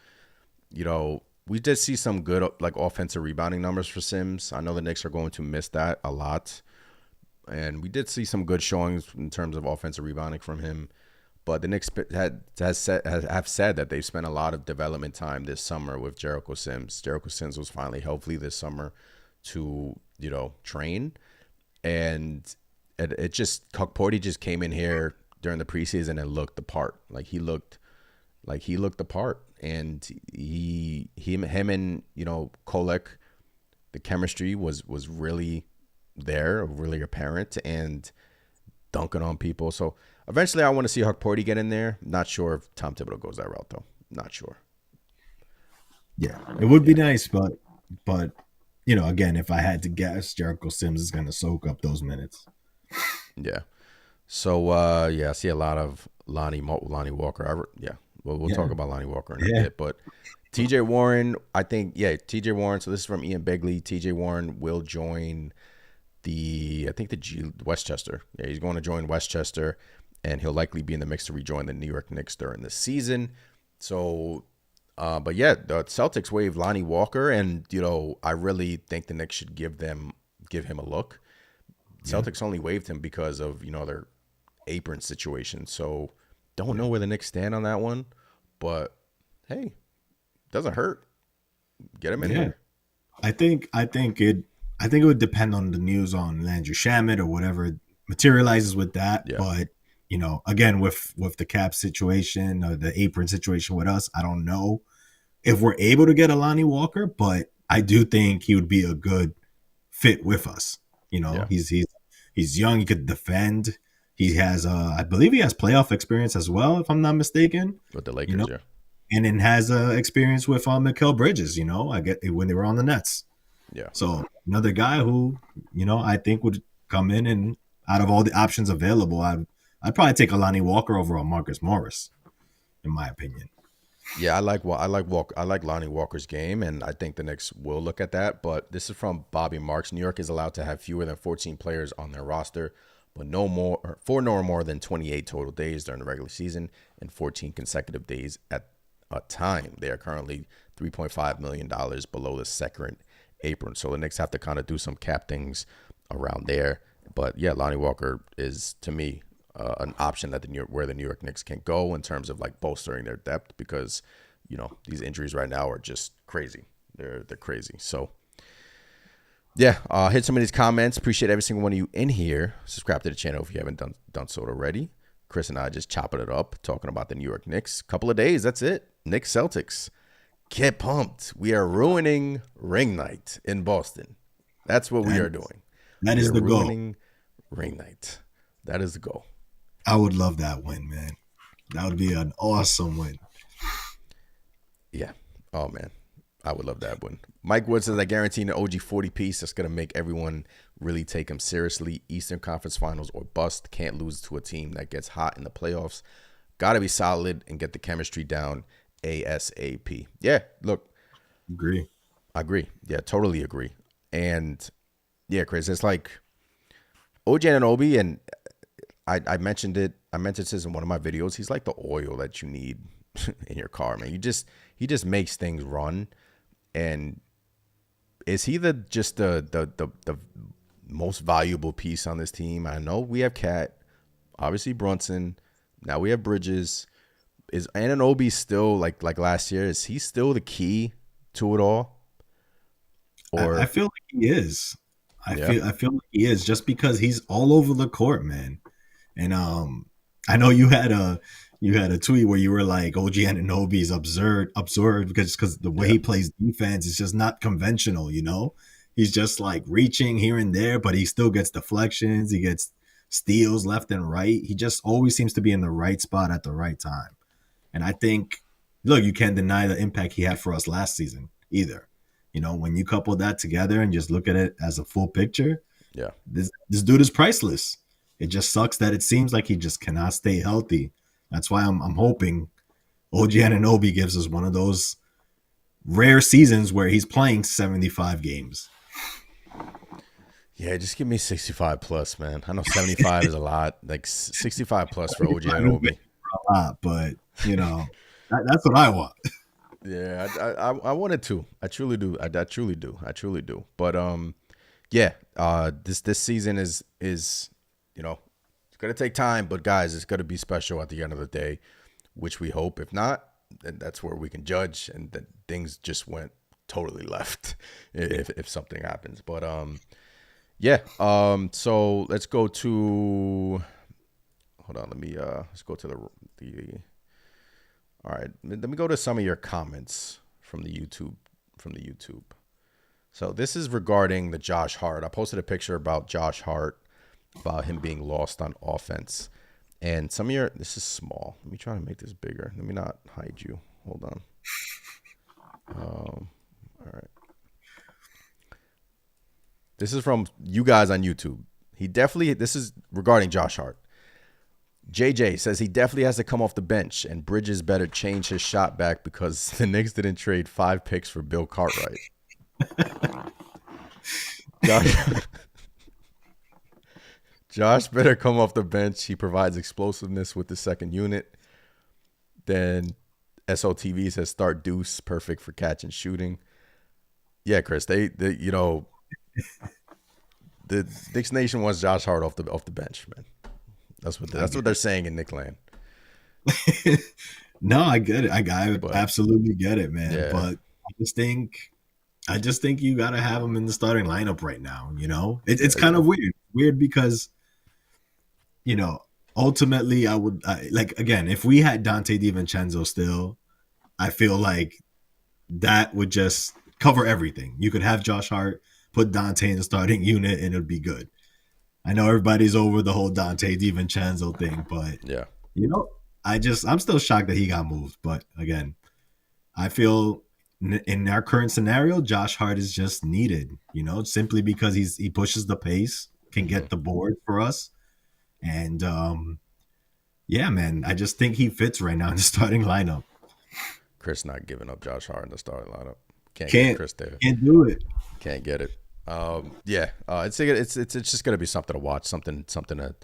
we did see some good like offensive rebounding numbers for Sims. I know the Knicks are going to miss that a lot. And we did see some good showings in terms of offensive rebounding from him. But the Knicks have said that they've spent a lot of development time this summer with Jericho Sims. Jericho Sims was finally healthy this summer to, train. And it just, Porty just came in here during the preseason and looked the part. He looked the part. And him and, Kolek, the chemistry was really there, really apparent, and dunking on people. So eventually I want to see Huck Porty get in there. Not sure if Tom Thibodeau goes that route, though. Not sure. Yeah, it would be nice, but again, if I had to guess, Jericho Sims is going to soak up those minutes. Yeah. So I see a lot of Lonnie Walker. We'll talk about Lonnie Walker in a bit, but TJ Warren, I think, TJ Warren. So this is from Ian Begley. TJ Warren will join the Westchester. Yeah, he's going to join Westchester, and he'll likely be in the mix to rejoin the New York Knicks during the season. So, the Celtics waived Lonnie Walker, and I really think the Knicks should give him a look. Celtics only waived him because of their apron situation. So, don't know where the Knicks stand on that one, but hey, doesn't hurt. Get him in there. I think it would depend on the news on Landry Shamet or whatever materializes with that. Yeah. But again, with the cap situation or the apron situation with us, I don't know if we're able to get a Lonnie Walker, but I do think he would be a good fit with us. He's young, he could defend. He has I believe he has playoff experience as well, if I'm not mistaken. With the Lakers, yeah. And then has experience with Mikal Bridges, I get when they were on the Nets. Yeah. So another guy who, I think would come in, and out of all the options available, I'd probably take a Lonnie Walker over a Marcus Morris, in my opinion. Yeah, I like Lonnie Walker's game, and I think the Knicks will look at that. But this is from Bobby Marks. New York is allowed to have fewer than 14 players on their roster, but no more than 28 total days during the regular season and 14 consecutive days at a time. They are currently $3.5 million below the second apron. So the Knicks have to kind of do some cap things around there. But yeah, Lonnie Walker is, to me, an option that where the New York Knicks can go in terms of bolstering their depth, because these injuries right now are just crazy. They're crazy. So yeah, hit some of these comments. Appreciate every single one of you in here. Subscribe to the channel if you haven't done so already. Chris and I just chopping it up, talking about the New York Knicks. Couple of days, that's it. Knicks Celtics. Get pumped. We are ruining ring night in Boston. That's what we are doing. That is the goal. Ruining ring night. That is the goal. I would love that win, man. That would be an awesome win. Yeah. Oh, man. I would love that one. Mike Wood says, I guarantee an OG 40 piece that's going to make everyone really take him seriously. Eastern Conference Finals or bust. Can't lose to a team that gets hot in the playoffs. Got to be solid and get the chemistry down ASAP. Yeah, look. I agree. Yeah, totally agree. And yeah, Chris, it's like OG Anunoby, and I mentioned it. I mentioned this in one of my videos. He's like the oil that you need in your car, man. He just makes things run. And is he the most valuable piece on this team? I know we have Cat, obviously Brunson. Now we have Bridges. Is Anunoby still like last year? Is he still the key to it all? Or I feel like he is. I feel like he is, just because he's all over the court, man. And I know you had a tweet where you were like, OG Anunoby is absurd because the way he plays defense is just not conventional, He's just like reaching here and there, but he still gets deflections. He gets steals left and right. He just always seems to be in the right spot at the right time. And I think, look, you can't deny the impact he had for us last season either. When you couple that together and just look at it as a full picture, this dude is priceless. It just sucks that it seems like he just cannot stay healthy. That's why I'm hoping OG Anunoby gives us one of those rare seasons where he's playing 75 games. Yeah, just give me 65 plus, man. I know 75 is a lot. Like 65 plus for OG Anunoby. A lot, but that's what I want. Yeah, I wanted to. I truly do. I truly do. I truly do. But yeah. This season is it's gonna take time, but guys, it's gonna be special at the end of the day, which we hope. If not, then that's where we can judge, and then things just went totally left if something happens. But yeah. So let's go to. Hold on. Let's go to the. All right, let me go to some of your comments from the YouTube. So this is regarding the Josh Hart. I posted a picture about Josh Hart, about him being lost on offense. And this is small. Let me try to make this bigger. Let me not hide you. Hold on. All right. This is from you guys on YouTube. This is regarding Josh Hart. JJ says he definitely has to come off the bench, and Bridges better change his shot back because the Knicks didn't trade 5 picks for Bill Cartwright. Josh better come off the bench. He provides explosiveness with the second unit. Then SOTV says start Deuce, perfect for catch and shooting. Yeah, Chris, the Knicks Nation wants Josh Hart off the bench, man. That's what they're saying in Knick land. No, I get it. I absolutely get it, man. Yeah. But I just think you gotta have him in the starting lineup right now. It's kind of weird because ultimately I would again, if we had Dante DiVincenzo still, I feel like that would just cover everything. You could have Josh Hart, put Dante in the starting unit, and it'd be good. I know everybody's over the whole Dante DiVincenzo thing, but yeah, I'm still shocked that he got moved. But again, I feel in our current scenario, Josh Hart is just needed, simply because he pushes the pace, can get the board for us. And yeah, man, I just think he fits right now in the starting lineup. Chris not giving up Josh Hart in the starting lineup. Can't get Chris there. Can't do it. Can't get it. Yeah. It's just gonna be something to watch. Something to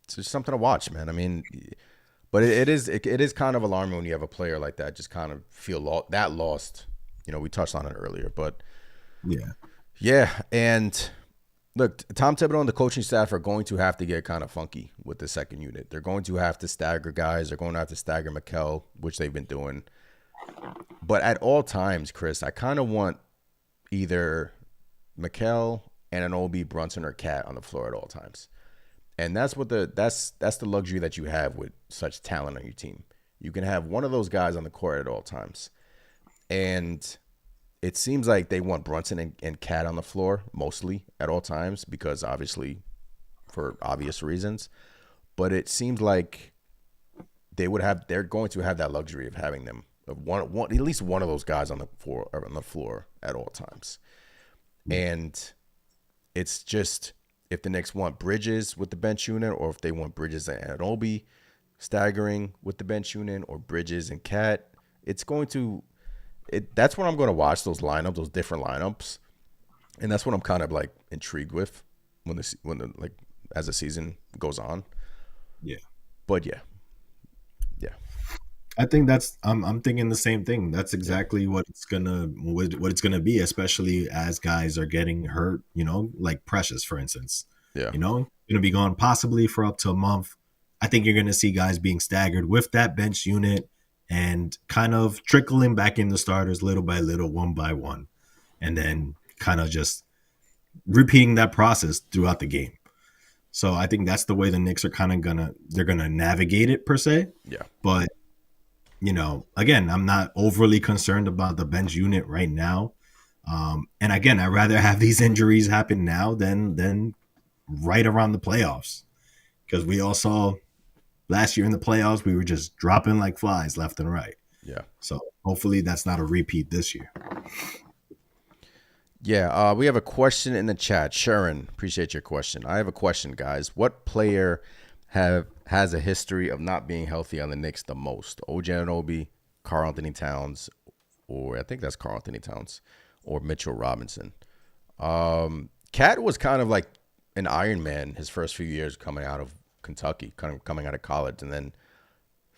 it's just something to watch, man. I mean, but it is kind of alarming when you have a player like that just kind of feel lost. We touched on it earlier, but yeah. And look, Tom Thibodeau and the coaching staff are going to have to get kind of funky with the second unit. They're going to have to stagger guys. They're going to have to stagger Mikal, which they've been doing. But at all times, Chris, I kind of want either Mikal, Anunoby, Brunson, or Cat on the floor at all times. And that's the luxury that you have with such talent on your team. You can have one of those guys on the court at all times. And it seems like they want Brunson and Cat on the floor mostly at all times because obviously for obvious reasons. But it seems like they're going to have that luxury of having them at least one of those guys on the floor at all times. And it's just if the Knicks want Bridges with the bench unit, or if they want Bridges and Anunoby staggering with the bench unit, or Bridges and Cat, that's what I'm going to watch, those different lineups, and that's what I'm kind of like intrigued with as the season goes on. Yeah, but yeah. I think I'm thinking the same thing. That's exactly what it's gonna be, especially as guys are getting hurt. Like Precious, for instance. Yeah. Gonna be gone possibly for up to a month. I think you're gonna see guys being staggered with that bench unit and kind of trickling back in the starters little by little, one by one, and then kind of just repeating that process throughout the game. So I think that's the way the Knicks are kind of gonna navigate it per se. Yeah. But again, I'm not overly concerned about the bench unit right now. And again, I'd rather have these injuries happen now than right around the playoffs. Because we all saw last year in the playoffs, we were just dropping like flies left and right. Yeah. So hopefully that's not a repeat this year. Yeah, we have a question in the chat. Sharon, appreciate your question. I have a question, guys. What player has a history of not being healthy on the Knicks the most? OG Anunoby, Karl Anthony Towns, or I think that's Karl Anthony Towns, or Mitchell Robinson. Cat was kind of like an Iron Man his first few years coming out of Kentucky, kind of coming out of college, and then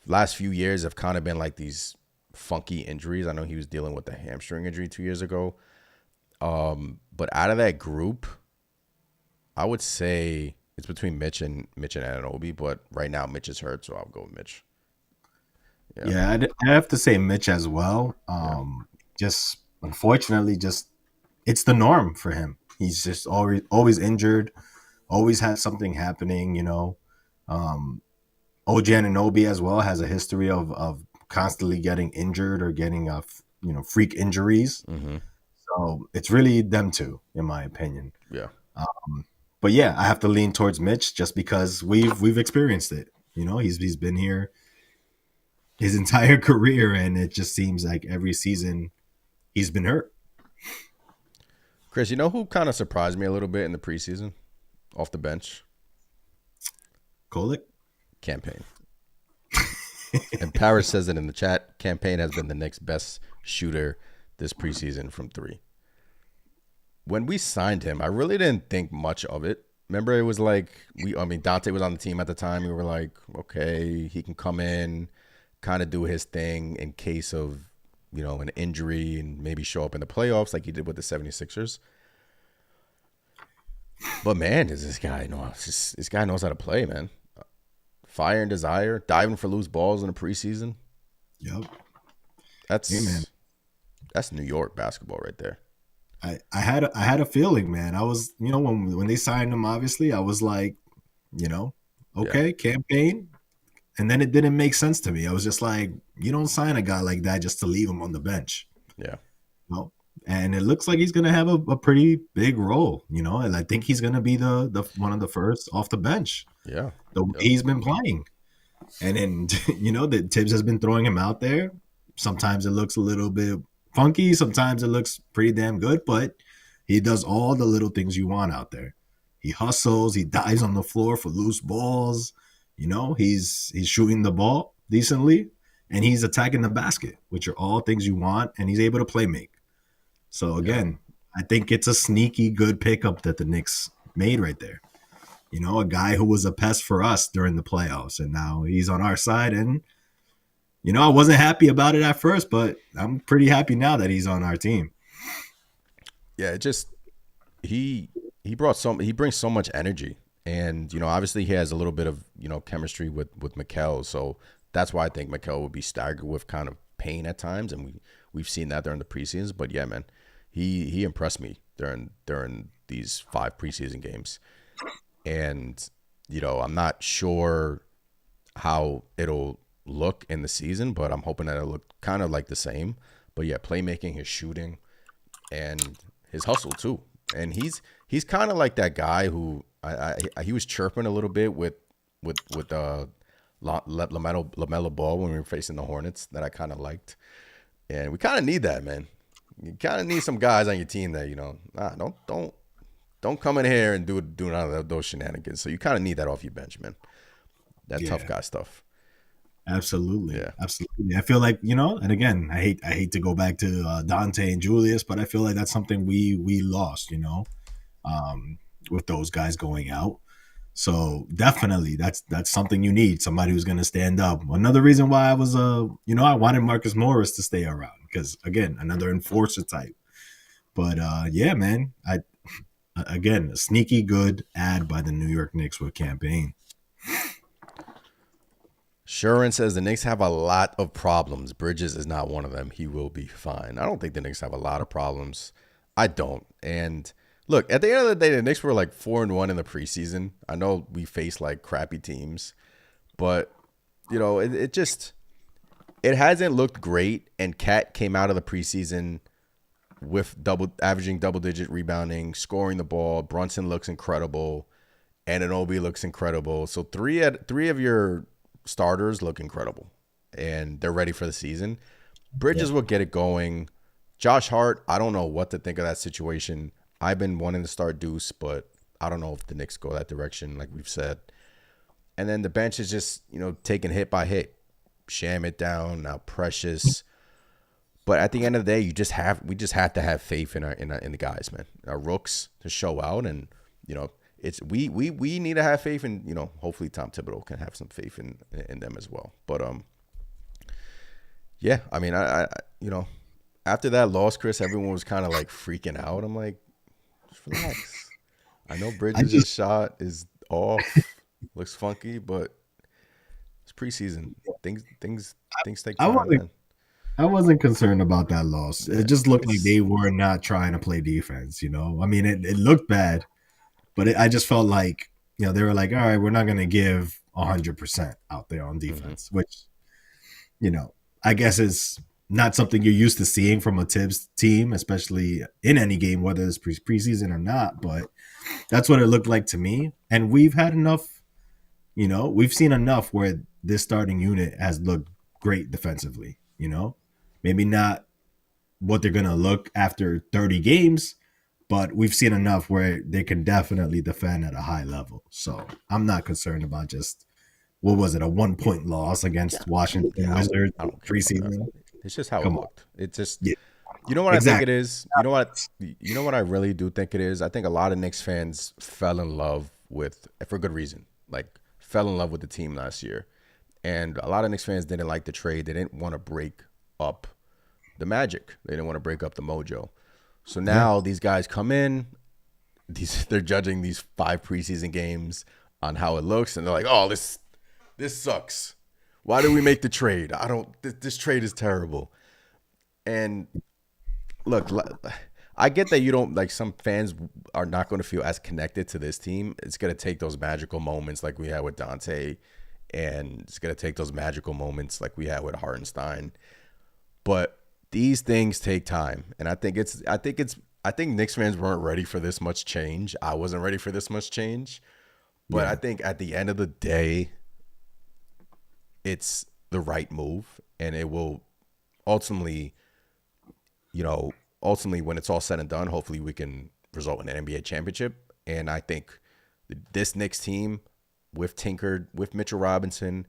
last few years have kind of been like these funky injuries. I know he was dealing with a hamstring injury 2 years ago. But out of that group, I would say it's between Mitch and Anunoby, but right now Mitch is hurt, so I'll go with Mitch. Yeah, I have to say Mitch as well. Just unfortunately, just it's the norm for him. He's just always injured, always has something happening. OG Anunoby as well has a history of constantly getting injured or getting freak injuries. Mm-hmm. So it's really them two, in my opinion. Yeah. But yeah, I have to lean towards Mitch just because we've experienced it. He's been here his entire career, and it just seems like every season he's been hurt. Chris, you know who kind of surprised me a little bit in the preseason off the bench? Kolek? Campaign. And Paris says it in the chat. Campaign has been the Knicks' best shooter this preseason from three. When we signed him, I really didn't think much of it. Remember, it was like Dante was on the team at the time. We were like, okay, he can come in, kind of do his thing in case of, an injury and maybe show up in the playoffs like he did with the 76ers. But man, does this guy knows how to play, man. Fire and desire, diving for loose balls in the preseason. Yep. That's New York basketball right there. I had a feeling, man. I was, when they signed him, obviously, I was like, okay, Campaign. And then it didn't make sense to me. I was just like, you don't sign a guy like that just to leave him on the bench. Yeah. And it looks like he's going to have a pretty big role, and I think he's going to be the one of the first off the bench. Yeah. The way he's been playing. And then, that Tibbs has been throwing him out there. Sometimes it looks a little bit funky. Sometimes it looks pretty damn good, but he does all the little things you want out there. He hustles. He dives on the floor for loose balls. He's shooting the ball decently, and he's attacking the basket, which are all things you want, and he's able to play make. So, again, I think it's a sneaky good pickup that the Knicks made right there. A guy who was a pest for us during the playoffs, and now he's on our side. And, I wasn't happy about it at first, but I'm pretty happy now that he's on our team. Yeah, he brings so much energy. And, obviously he has a little bit of, chemistry with Mikal. So that's why I think Mikal would be staggered with kind of pain at times. And we've seen that during the preseasons. But yeah, man, he impressed me during these 5 preseason games. And, I'm not sure how it'll look in the season, but I'm hoping that it'll look kind of like the same. But yeah, playmaking, his shooting, and his hustle too. And he's kind of like that guy who he was chirping a little bit with LaMelo Ball when we were facing the Hornets that I kind of liked. And we kind of need that, man. You kind of need some guys on your team that don't come in here and do none of those shenanigans. So you kind of need that off your bench, man. That tough guy stuff. Absolutely. Yeah. Absolutely. I feel like, and again, I hate to go back to Dante and Julius, but I feel like that's something we lost, with those guys going out. So definitely that's something you need, somebody who's going to stand up. Another reason why I was, I wanted Marcus Morris to stay around because, again, another enforcer type. But, yeah, man, a sneaky good ad by the New York Knicks with Campaign. Shurin says the Knicks have a lot of problems. Bridges is not one of them. He will be fine. I don't think the Knicks have a lot of problems. I don't. And look, at the end of the day, the Knicks were like 4-1 in the preseason. I know we faced like crappy teams, but it hasn't looked great. And Cat came out of the preseason with averaging double-digit rebounding, scoring the ball. Brunson looks incredible. Anunoby looks incredible. So three of your starters look incredible, and they're ready for the season. Bridges will get it going. Josh Hart, I don't know what to think of that situation. I've been wanting to start Deuce, but I don't know if the Knicks go that direction, like we've said. And then the bench is just, taking hit by hit. Sham it down, now Precious. But at the end of the day, we just have to have faith in the guys, man. Our rooks to show out, and it's we need to have faith in, hopefully Tom Thibodeau can have some faith in them as well. But yeah, I mean, I after that loss, Chris, everyone was kind of like freaking out. I'm like, just relax. I know Bridges' shot is off, looks funky, but it's preseason. Things take time, man. I wasn't concerned about that loss. It just looked like they were not trying to play defense, I mean, it looked bad, but I just felt like, they were like, all right, we're not going to give 100% out there on defense, which, I guess is not something you're used to seeing from a Tibbs team, especially in any game, whether it's preseason or not. But that's what it looked like to me. And we've had enough, we've seen enough where this starting unit has looked great defensively, Maybe not what they're going to look after 30 games, but we've seen enough where they can definitely defend at a high level. So I'm not concerned about just, what was it, a 1-point loss against Washington Wizards preseason? It's just how it looked. It just, you know what I think it is? You know what I really do think it is? I think a lot of Knicks fans fell in love with, for good reason, fell in love with the team last year. And a lot of Knicks fans didn't like the trade. They didn't want to break up the magic. They didn't want to break up the mojo. So now these guys come in, they're judging these 5 preseason games on how it looks, and they're like, oh, this sucks. Why did we make the trade? This trade is terrible. And look, I get that you don't, some fans are not going to feel as connected to this team. It's going to take those magical moments like we had with Dante, and it's going to take those magical moments like we had with Hartenstein. But these things take time, and I think Knicks fans weren't ready for this much change. I wasn't ready for this much change, but I think at the end of the day, it's the right move, and it will ultimately, when it's all said and done, hopefully we can result in an NBA championship. And I think this Knicks team with Tinker, with Mitchell Robinson,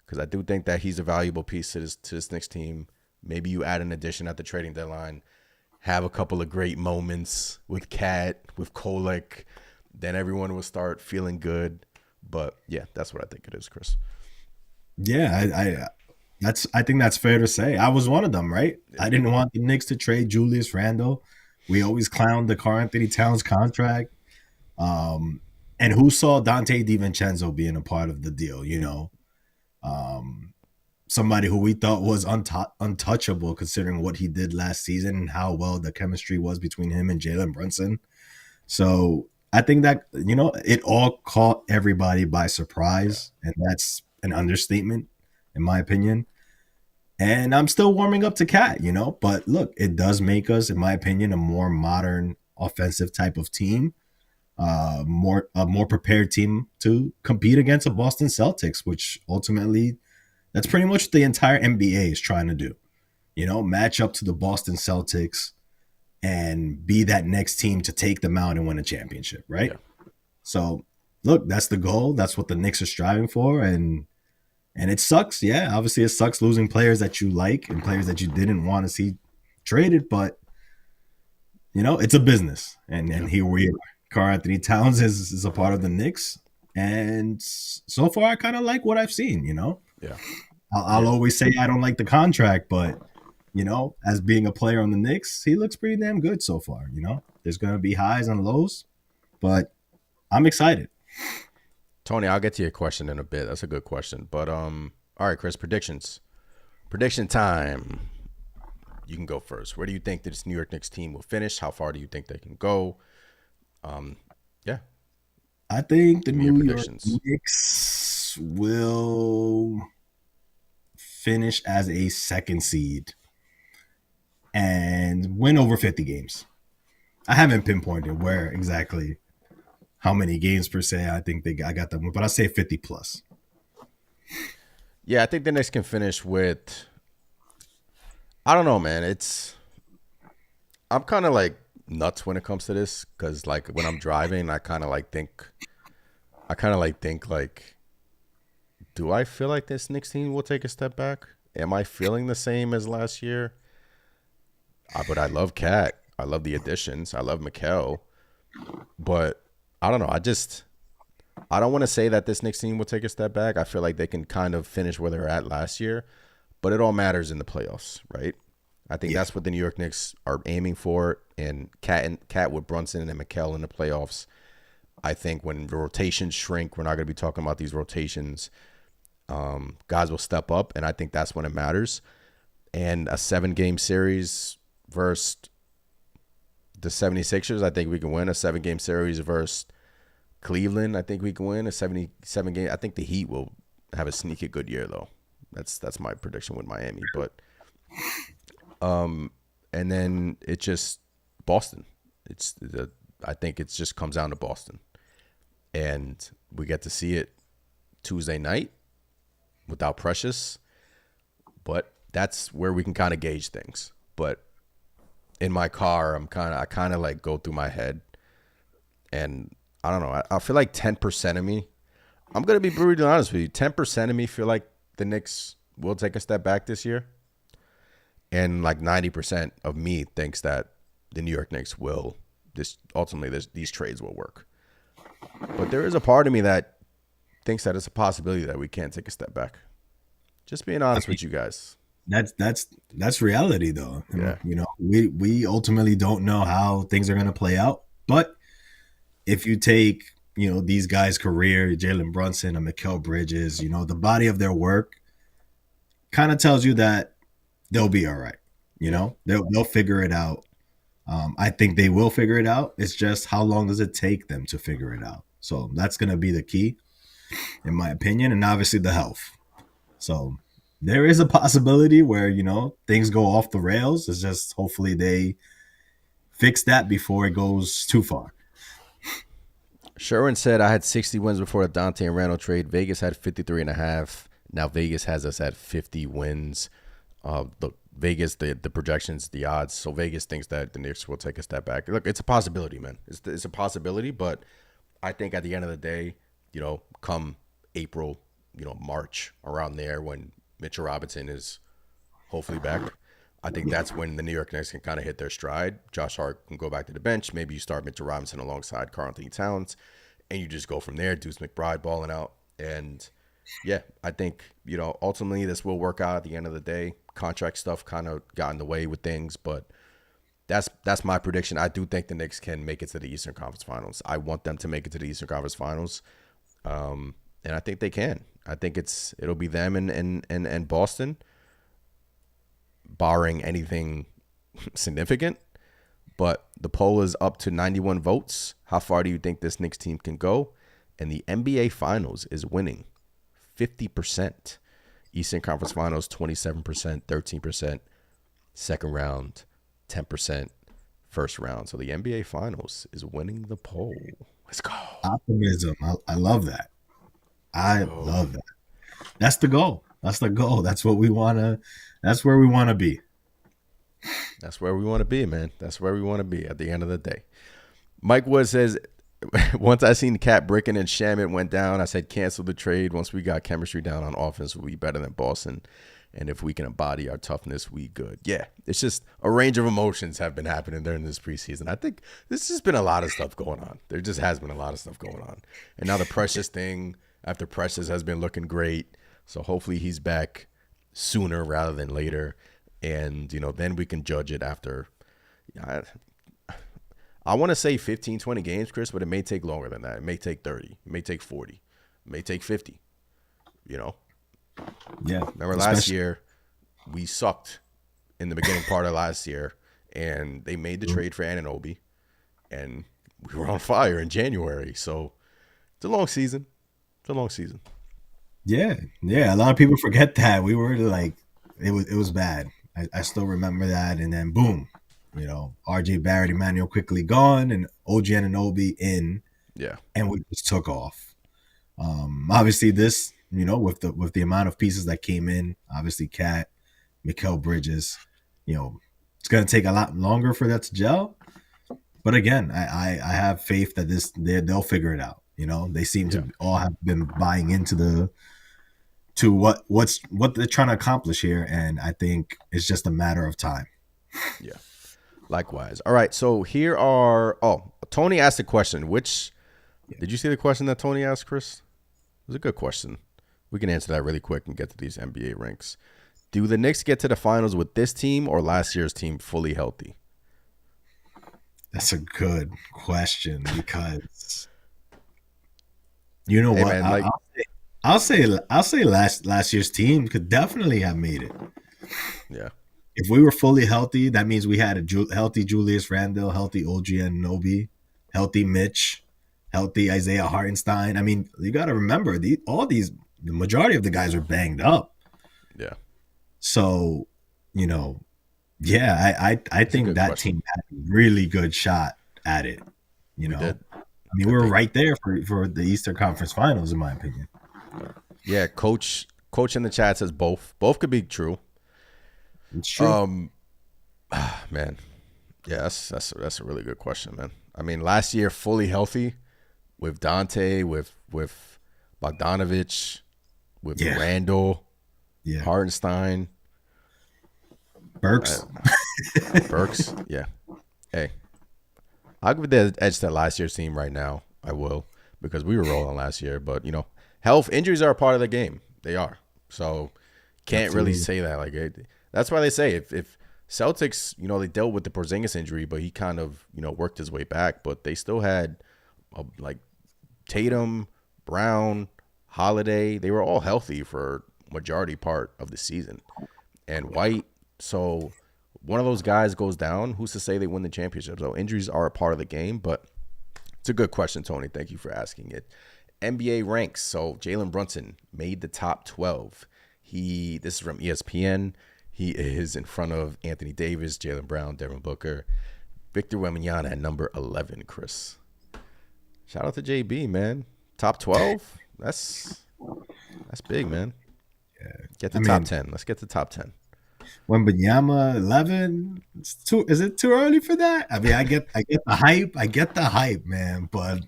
because I do think that he's a valuable piece to this Knicks team. Maybe you add an addition at the trading deadline, have a couple of great moments with Cat, with Kolek, then everyone will start feeling good. But yeah, that's what I think it is, Chris. Yeah, I think that's fair to say. I was one of them, right? I didn't want the Knicks to trade Julius Randle. We always clowned the Karl-Anthony Towns contract. And who saw Dante DiVincenzo being a part of the deal, somebody who we thought was untouchable considering what he did last season and how well the chemistry was between him and Jalen Brunson. So I think that, it all caught everybody by surprise, and that's an understatement, in my opinion. And I'm still warming up to Cat, but look, it does make us, in my opinion, a more modern offensive type of team, a more prepared team to compete against the Boston Celtics, which ultimately that's pretty much what the entire NBA is trying to do, match up to the Boston Celtics and be that next team to take them out and win a championship, right? Yeah. So look, that's the goal. That's what the Knicks are striving for. And it sucks. Yeah, obviously it sucks losing players that you like and players that you didn't want to see traded, but it's a business. And here we are. Karl-Anthony Towns is a part of the Knicks. And so far I kind of like what I've seen, Yeah. I'll always say I don't like the contract, but, as being a player on the Knicks, he looks pretty damn good so far, There's going to be highs and lows, but I'm excited. Tony, I'll get to your question in a bit. That's a good question. But all right, Chris, predictions. Prediction time. You can go first. Where do you think this New York Knicks team will finish? How far do you think they can go? Yeah. I think the New York Knicks will finish as a 2nd seed and win over 50 games. I haven't pinpointed where exactly, how many games per se I think I got them, but I'll say 50 plus. Yeah, I think the Knicks can finish with, I don't know, man. I'm kind of nuts when it comes to this, because when I'm driving, I kind of think do I feel like this Knicks team will take a step back? Am I feeling the same as last year? But I love Cat. I love the additions. I love Mikal. But I don't know. I don't want to say that this Knicks team will take a step back. I feel like they can kind of finish where they were at last year. But it all matters in the playoffs, right? I think that's what the New York Knicks are aiming for. And Cat with Brunson and Mikal in the playoffs. I think when the rotations shrink, we're not going to be talking about these rotations. Guys will step up, and I think that's when it matters. And a 7-game series versus the 76ers, I think we can win. A 7-game series versus Cleveland, I think we can win. A 77-game. I think the Heat will have a sneaky good year, though. That's my prediction with Miami. But and then it's just Boston. I think it just comes down to Boston. And we get to see it Tuesday night without Precious. But that's where we can kind of gauge things. But in my car, I kind of like go through my head. And I don't know. I feel like 10% of me, I'm going to be brutally honest with you. 10% of me feel like the Knicks will take a step back this year. And like 90% of me thinks that the New York Knicks will, these trades will work. But there is a part of me that thinks that it's a possibility that we can't take a step back. Just being honest with you guys. That's reality, though. Yeah. You know, we ultimately don't know how things are going to play out. But if you take, you know, these guys' career, Jalen Brunson and Mikal Bridges, you know, the body of their work kind of tells you that they'll be all right. You know, they'll figure it out. I think they will figure it out. It's just how long does it take them to figure it out? So that's going to be the key, in my opinion, and obviously the health. So there is a possibility where, you know, things go off the rails. It's just hopefully they fix that before it goes too far. Sherwin said, I had 60 wins before the Dante and Randall trade. Vegas had 53.5. Now Vegas has us at 50 wins. Look, Vegas, the projections, the odds. So Vegas thinks that the Knicks will take a step back. Look, it's a possibility, man. It's a possibility, but I think at the end of the day, you know, come April, you know, March, around there when Mitchell Robinson is hopefully back, I think that's when the New York Knicks can kind of hit their stride. Josh Hart can go back to the bench. Maybe you start Mitchell Robinson alongside Karl-Anthony Towns, and you just go from there. Deuce McBride balling out. And, yeah, I think, you know, ultimately this will work out at the end of the day. Contract stuff kind of got in the way with things, but that's my prediction. I do think the Knicks can make it to the Eastern Conference Finals. I want them to make it to the Eastern Conference Finals, and I think they can. I think it'll be them and Boston, barring anything significant. But the poll is up to 91 votes. How far do you think this Knicks team can go? And the NBA Finals is winning 50%. Eastern Conference Finals, 27%, 13%. Second round, 10%. First round. So the NBA Finals is winning the poll. Let's go. Optimism. I love that. I love that. That's the goal. That's the goal. That's what we want to. That's where we want to be. That's where we want to be, man. That's where we want to be at the end of the day. Mike Wood says, once I seen Cat Bricken and Shamit went down, I said cancel the trade. Once we got chemistry down on offense, we'll be better than Boston. And if we can embody our toughness, we good. Yeah, it's just a range of emotions have been happening during this preseason. I think this has been a lot of stuff going on. There just has been a lot of stuff going on. And now the Precious thing, after Precious has been looking great. So hopefully he's back sooner rather than later. And, you know, then we can judge it after. I want to say 15, 20 games, Chris, but it may take longer than that. It may take 30. It may take 40. It may take 50. You know? Yeah. Remember last year, we sucked in the beginning part of last year, and they made the trade for Anunoby, and we were on fire in January. So it's a long season. It's a long season. Yeah. A lot of people forget that. We were like, it was bad. I still remember that. And then boom, you know, RJ Barrett, Emmanuel quickly gone, and OG Anunoby in. Yeah. And we just took off. Obviously this, you know, with the amount of pieces that came in, obviously Cat, Mikal Bridges, you know, it's going to take a lot longer for that to gel. But again, I have faith that they'll figure it out. You know, they seem to all have been buying into to what they're trying to accomplish here, and I think it's just a matter of time. Yeah. Likewise. All right. So here are. Oh, Tony asked a question. Did you see the question that Tony asked, Chris? It was a good question. We can answer that really quick and get to these NBA ranks. Do the Knicks get to the finals with this team or last year's team fully healthy? That's a good question because you know what? Man, I'll say last year's team could definitely have made it. Yeah. If we were fully healthy, that means we had a healthy Julius Randle, healthy OG Anunoby, healthy Mitch, healthy Isaiah Hartenstein. I mean, you got to remember the majority of the guys are banged up. Yeah. So, I think that team had a really good shot at it. I mean, we were right there for the Eastern Conference Finals, in my opinion. Yeah, Coach in the chat says both. Both could be true. It's true. Man, yeah, that's a really good question, man. I mean, last year fully healthy with Dante, with Bogdanovich, with Randall, Hartenstein, Burks. Burks, yeah. Hey, I'll give the edge to last year's team right now. I will, because we were rolling last year. But health injuries are a part of the game. They are. So can't really say that. That's why they say if Celtics, they dealt with the Porzingis injury, but he kind of worked his way back. But they still had Tatum, Brown, Holiday. They were all healthy for majority part of the season, and White. So one of those guys goes down, who's to say they win the championship? So injuries are a part of the game, but it's a good question, Tony. Thank you for asking it. NBA ranks. So Jalen Brunson made the top 12. This is from ESPN. He is in front of Anthony Davis, Jaylen Brown, Devin Booker, Victor Wembanyama at number 11, Chris. Shout out to JB, man. Top 12? That's big, man. Yeah. Get the top 10. Let's get to top 10. Wembanyama 11. Is it too early for that? I mean, I get the hype. I get the hype, man. But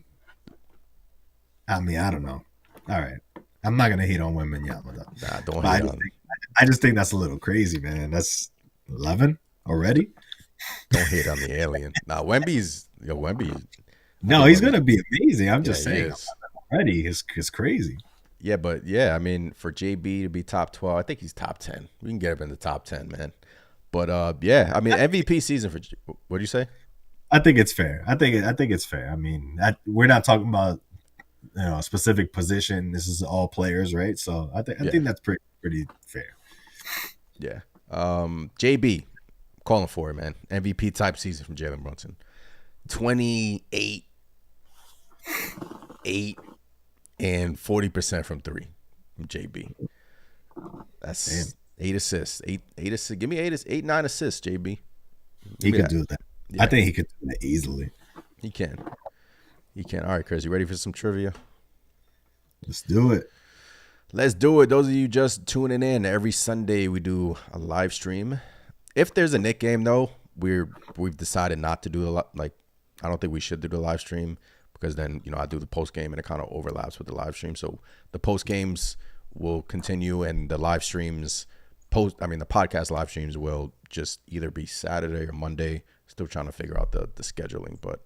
I mean, I don't know. All right, I'm not gonna hate on Wembanyama though. Nah, don't hate on. I just think that's a little crazy, man. That's 11 already. Don't hate on the alien. Nah, Wemby's. No, he's gonna be amazing. I'm just saying already is crazy. Yeah, but I mean, for JB to be top 12, I think he's top 10. We can get him in the top 10, man. But I mean, MVP season for what do you say? I think it's fair. I think it's fair. I mean, we're not talking about a specific position. This is all players, right? So I think that's pretty fair. Yeah. JB, calling for it, man. MVP type season from Jalen Brunson. 28, 8. And 40% from 3 from JB. That's 8 assists. 8 assists. Give me 8, 9 assists, JB. He could do that. Yeah. I think he could do that easily. He can. All right, Chris, you ready for some trivia? Let's do it. Let's do it. Those of you just tuning in, every Sunday we do a live stream. If there's a Knicks game, though, we've decided not to do I don't think we should do the live stream. Because then, I do the post game and it kind of overlaps with the live stream. So the post games will continue and the live streams, the podcast live streams will just either be Saturday or Monday. Still trying to figure out the scheduling. But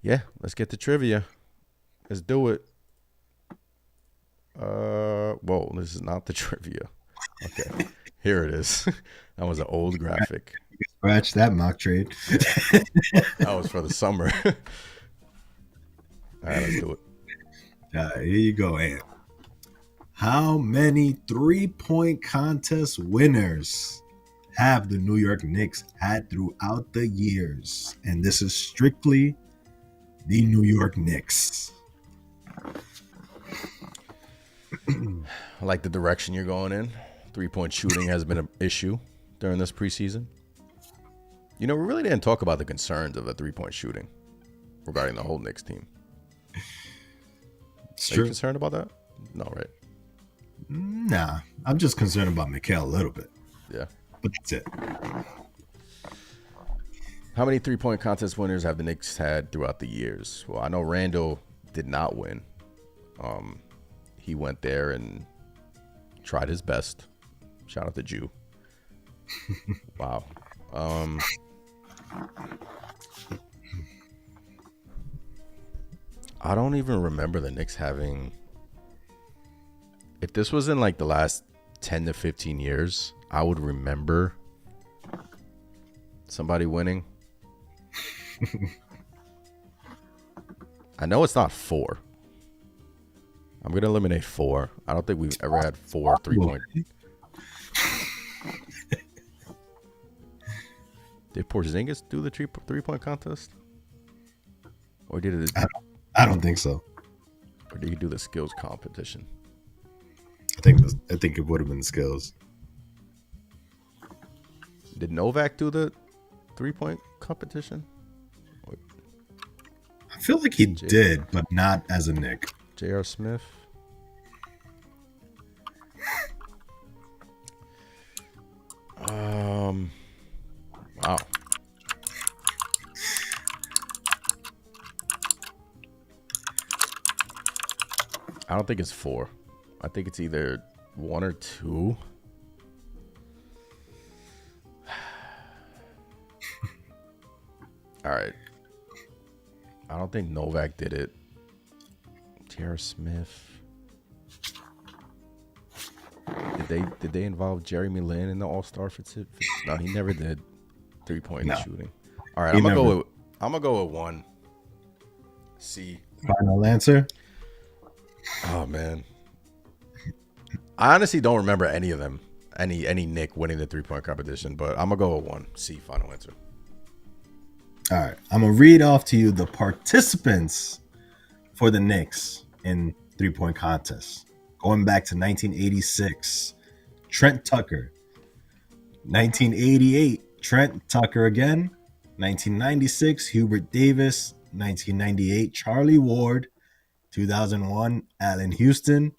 yeah, let's get to trivia. Let's do it. Whoa, this is not the trivia. Okay, here it is. That was an old graphic. Scratch that mock trade. That was for the summer. All right, let's do it. Here you go, Ant. How many 3-point contest winners have the New York Knicks had throughout the years? And this is strictly the New York Knicks. I like the direction you're going in. 3-point shooting has been an issue during this preseason. We really didn't talk about the concerns of the 3-point shooting regarding the whole Knicks team. Are you concerned about that? No, right? Nah, I'm just concerned about Mikal a little bit. Yeah. But that's it. How many 3-point contest winners have the Knicks had throughout the years? Well, I know Randall did not win. He went there in tried his best. Shout out to Jew. Wow. I don't even remember the Knicks having. If this was in like the last 10 to 15 years, I would remember somebody winning. I know it's not 4. I'm going to eliminate 4. I don't think we've ever had 4 3-point. Did Porzingis do the 3-point contest? Or did it? I don't think so. Or did he do the skills competition? I think it would have been skills. Did Novak do the 3-point competition? I feel like he did, but not as a Knick. J.R. Smith. Wow. I don't think it's 4. I think it's either 1 or 2. All right. I don't think Novak did it. J.R. Smith. Did they involve Jeremy Lin in the All-Star for no, he never did 3-point shooting. All right, I'm gonna go with 1. C. Final answer. Oh man. I honestly don't remember any of them. Any Knick winning the 3-point competition, but I'm gonna go with 1. C. Final answer. All right, I'm gonna read off to you the participants for the Knicks in 3-point contests. Going back to 1986, Trent Tucker. 1988, Trent Tucker again. 1996, Hubert Davis. 1998, Charlie Ward. 2001, Allen Houston.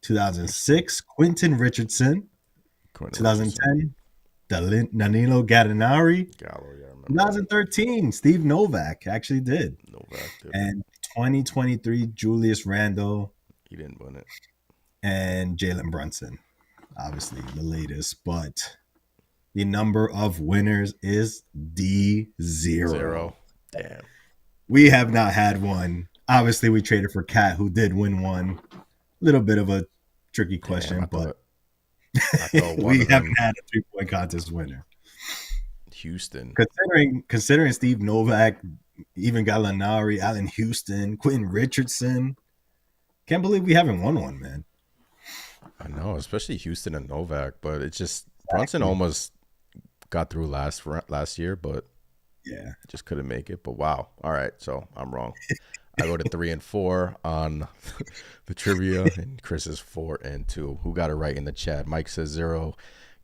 2006, Quentin Richardson. 2010, Danilo Gallinari. 2013, Steve Novak actually did. And 2023, Julius Randle. He didn't win it. And Jalen Brunson. Obviously the latest, but the number of winners is D0. 0. Damn. We have not had one. Obviously, we traded for Cat, who did win one. Little bit of a tricky question, but we haven't had a 3-point contest winner. Houston. Considering Steve Novak, even Gallinari, Allen Houston, Quentin Richardson. Can't believe we haven't won one, man. I know, especially Houston and Novak, but it's just Brunson almost got through last year, but yeah, just couldn't make it. But wow. All right, so I'm wrong. I go to 3 and 4 on the trivia, and Chris is 4 and 2. Who got it right in the chat? Mike says 0,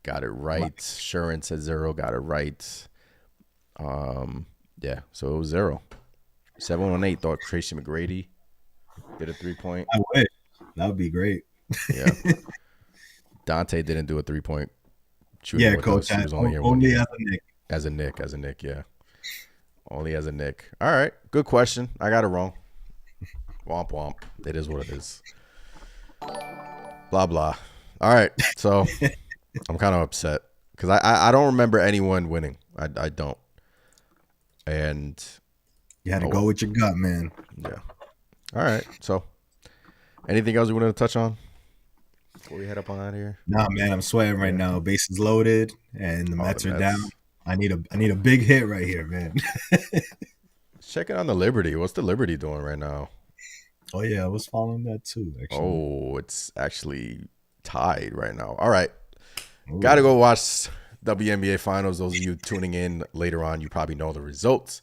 got it right. Sharon said 0, got it right. Yeah, so it was 0. 718 thought Tracy McGrady did a 3-point. I wish. That would be great. Yeah. Dante didn't do a 3-point shooting. Yeah, with Coach. Us. He was only here only as a Knick. As a Knick, yeah. Only as a Knick. All right. Good question. I got it wrong. Womp womp. It is what it is. Blah, blah. All right. So I'm kind of upset because I don't remember anyone winning. I don't. And you had to go with your gut, man. Yeah. All right. So anything else you wanted to touch on before we head up on out of here? Nah, man, I'm sweating right now. Bases loaded and the Mets are down. I need a big hit right here, man. Checking on the Liberty. What's the Liberty doing right now? Oh yeah, I was following that too, actually. Oh, it's actually tied right now. All right. Got to go watch WNBA Finals. Those of you tuning in later on, you probably know the results.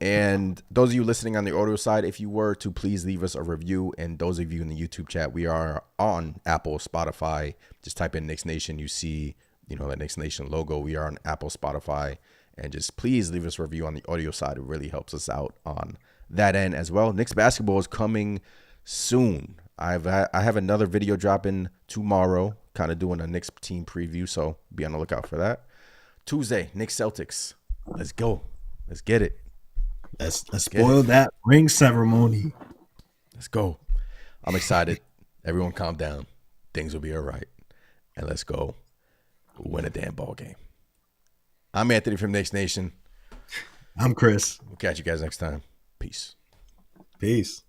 And those of you listening on the audio side, if you were to please leave us a review. And those of you in the YouTube chat, we are on Apple, Spotify. Just type in Knicks Nation. You see, that Knicks Nation logo. We are on Apple, Spotify. And just please leave us a review on the audio side. It really helps us out on that end as well. Knicks basketball is coming soon. I have another video dropping tomorrow, kind of doing a Knicks team preview. So be on the lookout for that. Tuesday, Knicks Celtics. Let's go. Let's get it. Let's spoil that ring ceremony. Let's go. I'm excited. Everyone calm down. Things will be all right. and let's go win a damn ball game. I'm Anthony from Knicks Nation. I'm Chris. We'll catch you guys next time. Peace. Peace.